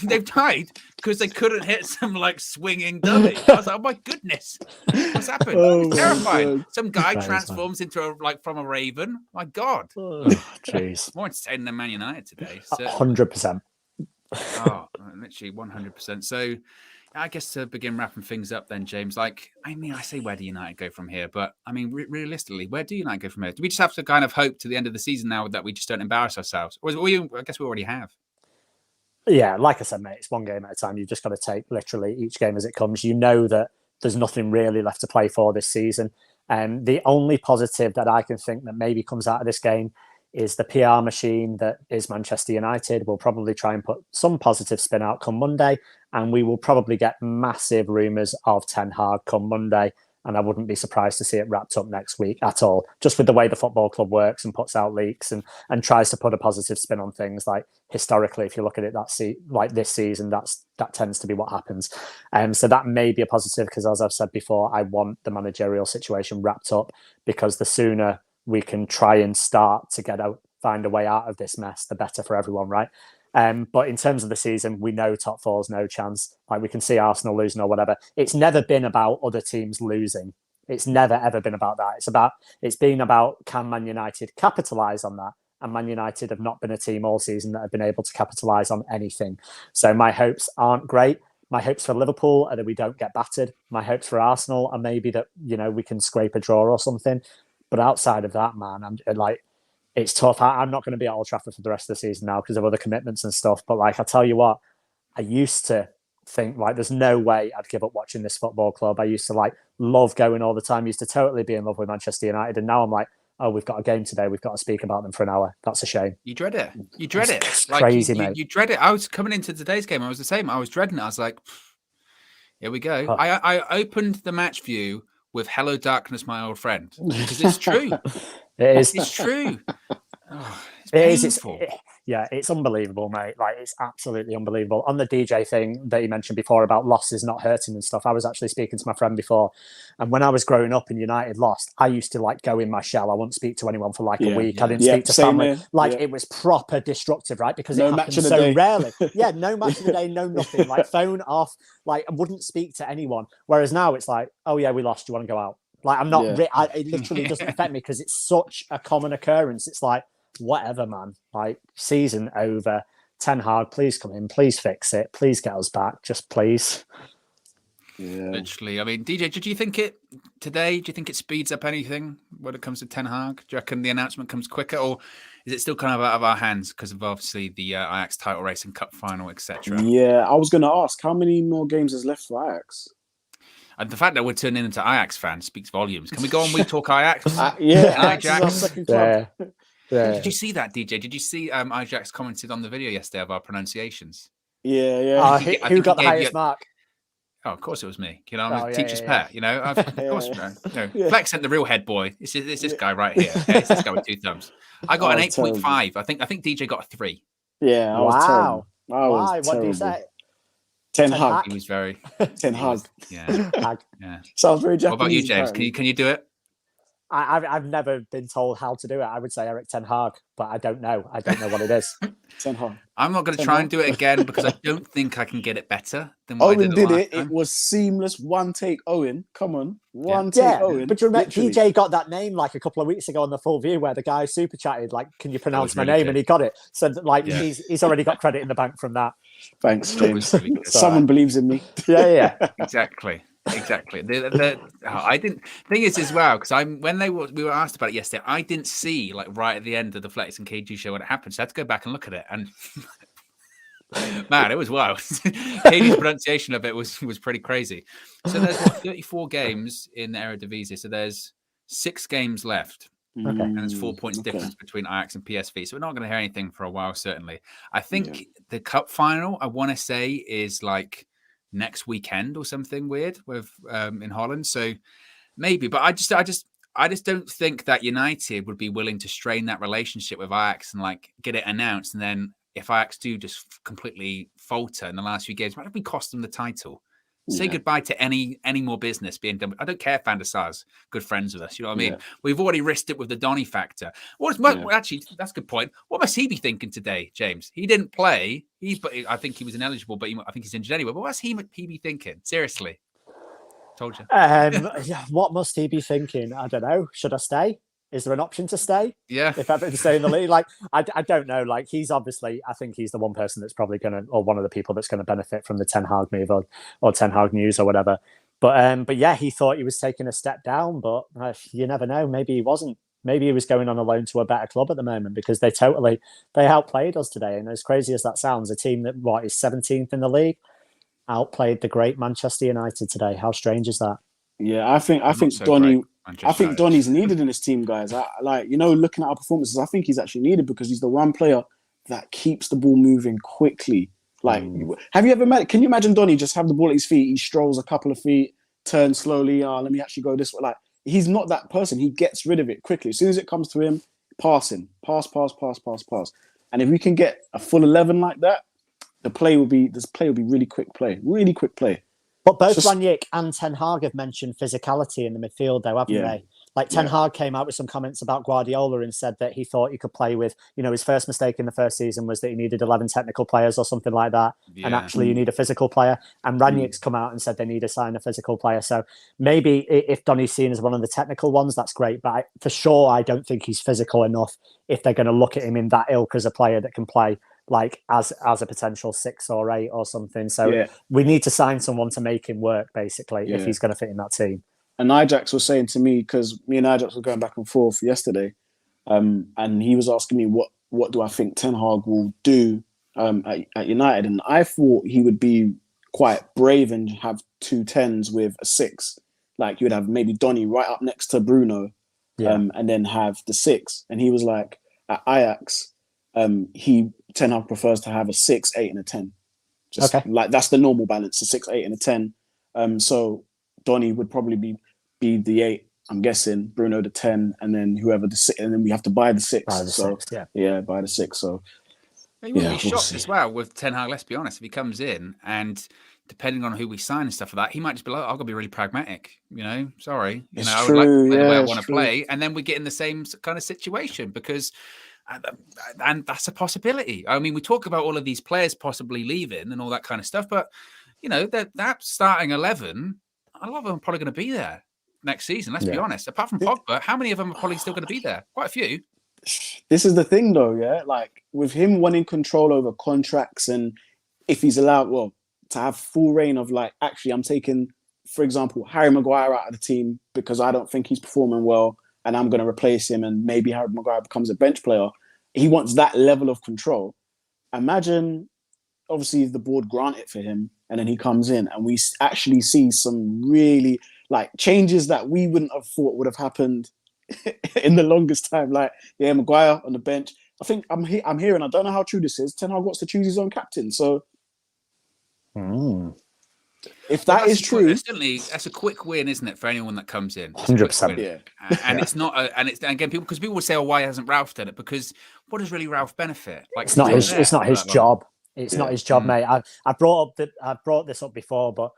they've died because they couldn't hit some like swinging dummy. I was like, oh my goodness, what's happened? It's terrifying. Some guy transforms into from a raven. My God.
Jeez.
More entertaining than Man United today.
100%.
Oh, literally 100%. So I guess to begin wrapping things up then, James, I say where do United go from here? But I mean, realistically, where do United go from here? Do we just have to kind of hope to the end of the season now that we just don't embarrass ourselves? Or I guess we already have.
Yeah, like I said, mate, it's one game at a time. You've just got to take literally each game as it comes. You know that there's nothing really left to play for this season. The only positive that I can think that maybe comes out of this game is the PR machine that is Manchester United. We'll probably try and put some positive spin out come Monday, and we will probably get massive rumours of Ten Hag come Monday, and I wouldn't be surprised to see it wrapped up next week at all, just with the way the football club works and puts out leaks and tries to put a positive spin on things. Like historically, if you look at it like this season, that tends to be what happens. So that may be a positive because, as I've said before, I want the managerial situation wrapped up, because the sooner we can try and start to find a way out of this mess, the better for everyone, right? But in terms of the season, we know top four's no chance. Like, we can see Arsenal losing or whatever. It's never been about other teams losing. It's never, ever been about that. It's been about, can Man United capitalise on that? And Man United have not been a team all season that have been able to capitalise on anything. So my hopes aren't great. My hopes for Liverpool are that we don't get battered. My hopes for Arsenal are maybe that, we can scrape a draw or something. But outside of that, man, I'm like, it's tough. I'm not going to be at Old Trafford for the rest of the season now because of other commitments and stuff. But like, I tell you what, I used to think like there's no way I'd give up watching this football club. I used to like love going all the time. I used to totally be in love with Manchester United, and now I'm like, oh, we've got a game today. We've got to speak about them for an hour. That's a shame.
You dread it. You dread it.
It's
Like,
crazy, mate.
You dread it. I was coming into today's game. I was the same. I was dreading it. I was like, here we go.
Oh.
I opened the match view with "Hello, darkness, my old friend," because it's true.
It is.
It's true. Oh, it's
It is.
painful.
Yeah, it's unbelievable, mate. Like, it's absolutely unbelievable. On the DJ thing that you mentioned before about losses not hurting and stuff, I was actually speaking to my friend before. And when I was growing up and United lost, I used to like go in my shell. I wouldn't speak to anyone for like a week. I didn't speak to family. Like, it was proper destructive, right? Because it happened so rarely. Yeah, no match of the day, no nothing. Like, phone off. Like, I wouldn't speak to anyone. Whereas now it's like, oh yeah, we lost. Do you want to go out? Like, I'm not. It literally doesn't affect me because it's such a common occurrence. It's like, whatever, man. Like, season over. Ten Hag, please come in. Please fix it. Please get us back. Just please.
Yeah.
Literally. I mean, DJ, did you think it today? Do you think it speeds up anything when it comes to Ten Hag? Do you reckon the announcement comes quicker, or is it still kind of out of our hands because of obviously the Ajax title race and cup final, etc.?
Yeah, I was going to ask, how many more games is left for Ajax?
And the fact that we're turning into Ajax fans speaks volumes. Can we go on? We talk Ajax.
Ajax is our
Ajax.
second club.
Yeah.
Did you see that, DJ? Did you see Ajax commented on the video yesterday of our pronunciations?
Yeah.
Who got the highest mark?
Oh, of course it was me. You know, I'm a teacher's pet. You know, of course, man. Flex ain't the real head boy. It's this guy right here. Okay? It's this guy with two thumbs. I got an 8.5. I think DJ got a 3.
Yeah.
Wow.
Why?
What do you say?
Ten Hag.
He was very
Ten Hag.
Yeah.
Sounds very Japanese.
What about you, James? Can you do it?
I've never been told how to do it. I would say Eric Ten Hag, but I don't know. I don't know what it is.
Ten Hag.
I'm not going to try and do it again because I don't think I can get it better than what
Owen
I did
it.
time.
It was seamless. One take, Owen. Come on. One take, Owen.
But you remember,
Literally.
DJ got that name like a couple of weeks ago on the Full View where the guy super chatted, like, can you pronounce my
really
name?
good.
And he got it. So, like, he's already got credit in the bank from that.
Thanks, James.
Really good.
Someone believes in me.
Yeah.
Exactly. I didn't. Thing is, as well, because we were asked about it yesterday, I didn't see like right at the end of the Flex and KG show when it happened, so I had to go back and look at it. And man, it was wild. KG's pronunciation of it was pretty crazy. So there's 34 games in the Eredivisie. So there's 6 games left.
Okay.
And there's 4 points difference between Ajax and PSV. So we're not going to hear anything for a while, certainly. I think the cup final, I want to say, is like next weekend or something weird with in Holland. So maybe, but I just don't think that United would be willing to strain that relationship with Ajax and like get it announced. And then if Ajax do just completely falter in the last few games, might we cost them the title? Say goodbye to any more business being done. I don't care if Van der Sar's good friends with us. You know what I mean? We've already risked it with the Donny factor. Actually, that's a good point. What must he be thinking today, James? He didn't play. I think he was ineligible, but I think he's injured anyway. But what's he be thinking? Seriously. Told you.
What must he be thinking? I don't know. Should I stay? Is there an option to stay?
Yeah.
If Everton stay in the league? Like, I don't know. Like, he's obviously, I think he's the one person that's probably going to, or one of the people that's going to benefit from the Ten Hag move or Ten Hag news or whatever. But yeah, he thought he was taking a step down, but you never know. Maybe he wasn't. Maybe he was going on a loan to a better club at the moment because they outplayed us today. And as crazy as that sounds, a team that is 17th in the league outplayed the great Manchester United today. How strange is that?
Yeah, I think Donny. I think Donny's needed in this team, guys. Looking at our performances, I think he's actually needed because he's the one player that keeps the ball moving quickly. Like, have you ever can you imagine Donny just have the ball at his feet? He strolls a couple of feet, turns slowly. Let me actually go this way. Like, he's not that person. He gets rid of it quickly. As soon as it comes to him, passing, pass. And if we can get a full 11 like that, this play will be really quick play.
But both Ranić and Ten Hag have mentioned physicality in the midfield, though, haven't they? Like, Ten Hag came out with some comments about Guardiola and said that he thought he could play with, his first mistake in the first season was that he needed 11 technical players or something like that. Yeah. And actually you need a physical player. And Ranić's come out and said they need to sign a physical player. So maybe if Donny's seen as one of the technical ones, that's great. But for sure, I don't think he's physical enough if they're going to look at him in that ilk as a player that can play like as a potential 6 or 8 or something. So we need to sign someone to make him work, basically, if he's going to fit in that team.
And Ajax was saying to me, because me and Ajax were going back and forth yesterday, and he was asking me what do I think Ten Hag will do at United, and I thought he would be quite brave and have 2 10s with a 6. Like you would have maybe Donny right up next to Bruno, and then have the 6. And he was like, at Ajax, Ten Hag prefers to have a 6, 8, and a 10. Just like that's the normal balance, a 6, 8, and a 10. So Donny would probably be the 8, I'm guessing, Bruno the 10, and then whoever the 6, and then we have to buy the 6.
Buy the
so
6,
buy the 6. So
he wouldn't be shocked as well with Ten Hag, let's be honest. If he comes in and depending on who we sign and stuff like that, he might just be like, I've got to be really pragmatic, sorry. I would like to play the way I want to play. And then we get in the same kind of situation because and that's a possibility. I mean, we talk about all of these players possibly leaving and all that kind of stuff, but that starting 11, a lot of them are probably going to be there next season. Let's be honest. Apart from Pogba, how many of them are probably still going to be there? Quite a few.
This is the thing, though, yeah. Like with him wanting control over contracts, and if he's allowed, to have full reign of like, actually, I'm taking, for example, Harry Maguire out of the team because I don't think he's performing well, and I'm going to replace him, and maybe Harry Maguire becomes a bench player. He wants that level of control. Imagine, obviously, if the board grant it for him, and then he comes in, and we actually see some really like changes that we wouldn't have thought would have happened in the longest time. Like, Maguire on the bench. I think I'm hearing, I don't know how true this is, Ten Hag wants to choose his own captain. So if that is true,
certainly that's a quick win, isn't it, for anyone that comes in?
100%.
Yeah.
And it's not, and it's again because people would say, "Oh, why hasn't Ralph done it?" Because what does really Ralph benefit? Like
it's not his job. It's not his job, mate. I brought this up before, but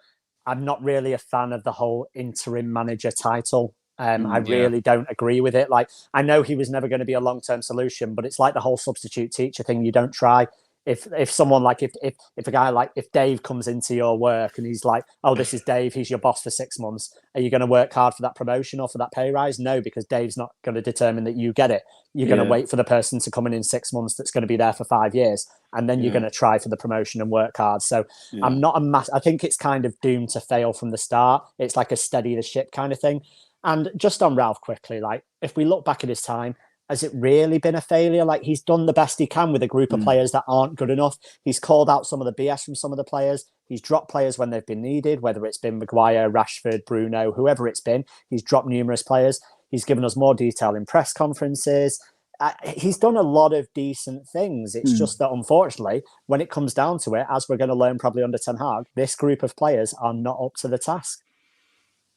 I'm not really a fan of the whole interim manager title. I really don't agree with it. Like, I know he was never going to be a long-term solution, but it's like the whole substitute teacher thing. You don't try. If someone like if a guy like if Dave comes into your work and he's like, oh, this is Dave, he's your boss for 6 months, are you going to work hard for that promotion or for that pay rise? No, because Dave's not going to determine that you get it. You're going to wait for the person to come in 6 months that's going to be there for 5 years, and then you're going to try for the promotion and work hard. So I'm not I think it's kind of doomed to fail from the start. It's like a steady the ship kind of thing. And just on Ralph quickly, like if we look back at his time, has it really been a failure? Like, he's done the best he can with a group of players that aren't good enough. He's called out some of the BS from some of the players. He's dropped players when they've been needed, whether it's been Maguire, Rashford, Bruno, whoever it's been. He's dropped numerous players. He's given us more detail in press conferences. He's done a lot of decent things. It's just that, unfortunately, when it comes down to it, as we're going to learn probably under Ten Hag, this group of players are not up to the task.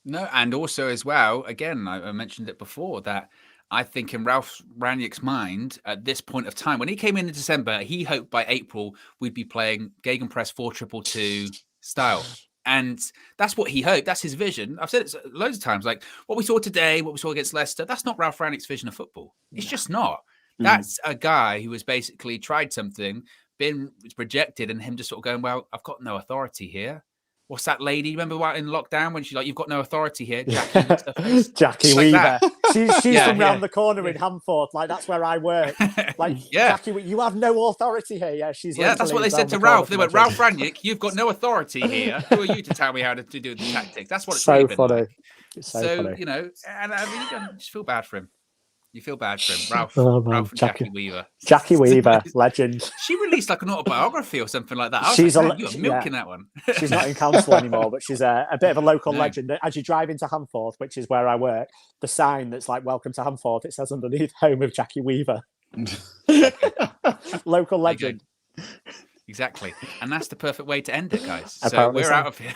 No, and also as well, again, I mentioned it before, that I think in Ralph Rangnick's mind at this point of time, when he came in December, he hoped by April we'd be playing Gegenpress 4-2-2 style. And that's what he hoped. That's his vision. I've said it loads of times. Like what we saw today, what we saw against Leicester, that's not Ralph Rangnick's vision of football. It's just not. That's a guy who has basically tried something, been rejected, and him just sort of going, well, I've got no authority here. What's that lady? Remember in lockdown when she's like, "You've got no authority here."
Jackie Weaver. She's from round the corner in Hamford. Like, that's where I work. Like, Jackie, you have no authority here. Yeah, that's
what they said to Ralph. They went, "Ralph Rangnick, you've got no authority here. Who are you to tell me how to do the tactics?" That's what it's really been
funny.
like.
It's so funny.
And I mean, you just feel bad for him. You feel bad for him, Ralph. Ralph and Jackie Weaver.
Jackie Weaver, legend.
She released like an autobiography or something like that. I was like, you were milking that one.
She's not in council anymore, but she's a bit of a local legend. As you drive into Hamford, which is where I work, the sign that's like "Welcome to Hamford," it says underneath "Home of Jackie Weaver." Local legend.
Exactly. And that's the perfect way to end it, guys. So we're out of here.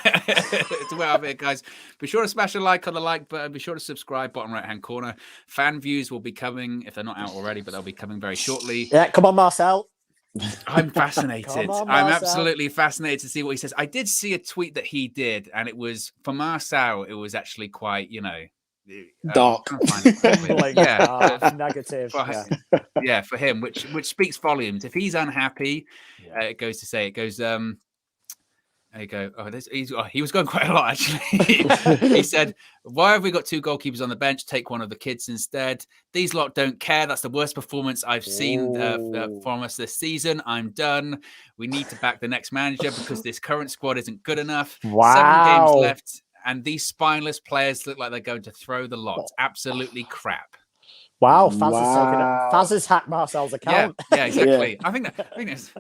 We're out of here, guys. Be sure to smash a like on the like button. Be sure to subscribe, bottom right-hand corner. Fan views will be coming, if they're not out already, but they'll be coming very shortly.
Yeah, come on, Marcel.
I'm fascinated.
On,
I'm absolutely fascinated to see what he says. I did see a tweet that he did, and it was, for Marcel, it was actually quite,
dark.
Negative.
For him, which speaks volumes. If he's unhappy, it goes to say, there you go. He was going quite a lot, actually. He said, "Why have we got 2 goalkeepers on the bench? Take one of the kids instead. These lot don't care. That's the worst performance I've seen from us this season. I'm done. We need to back the next manager because this current squad isn't good enough.
Wow.
7 games left. and these spineless players look like they're going to throw the lot. Absolutely crap.
Wow, Faz has hacked Marcel's account.
Yeah, exactly.
Yeah.
I think it's.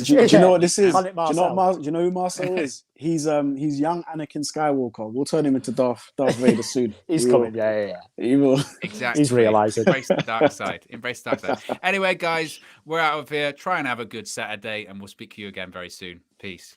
Do you know what this is?
Call
Do
it
you know
Marcel.
who Marcel is? He's young Anakin Skywalker. We'll turn him into Darth Vader soon.
He's
We
coming.
will.
Yeah.
He will.
Exactly.
He's realising.
Embrace the dark side. Embrace the dark side. Anyway, guys, we're out of here. Try and have a good Saturday, and we'll speak to you again very soon. Peace.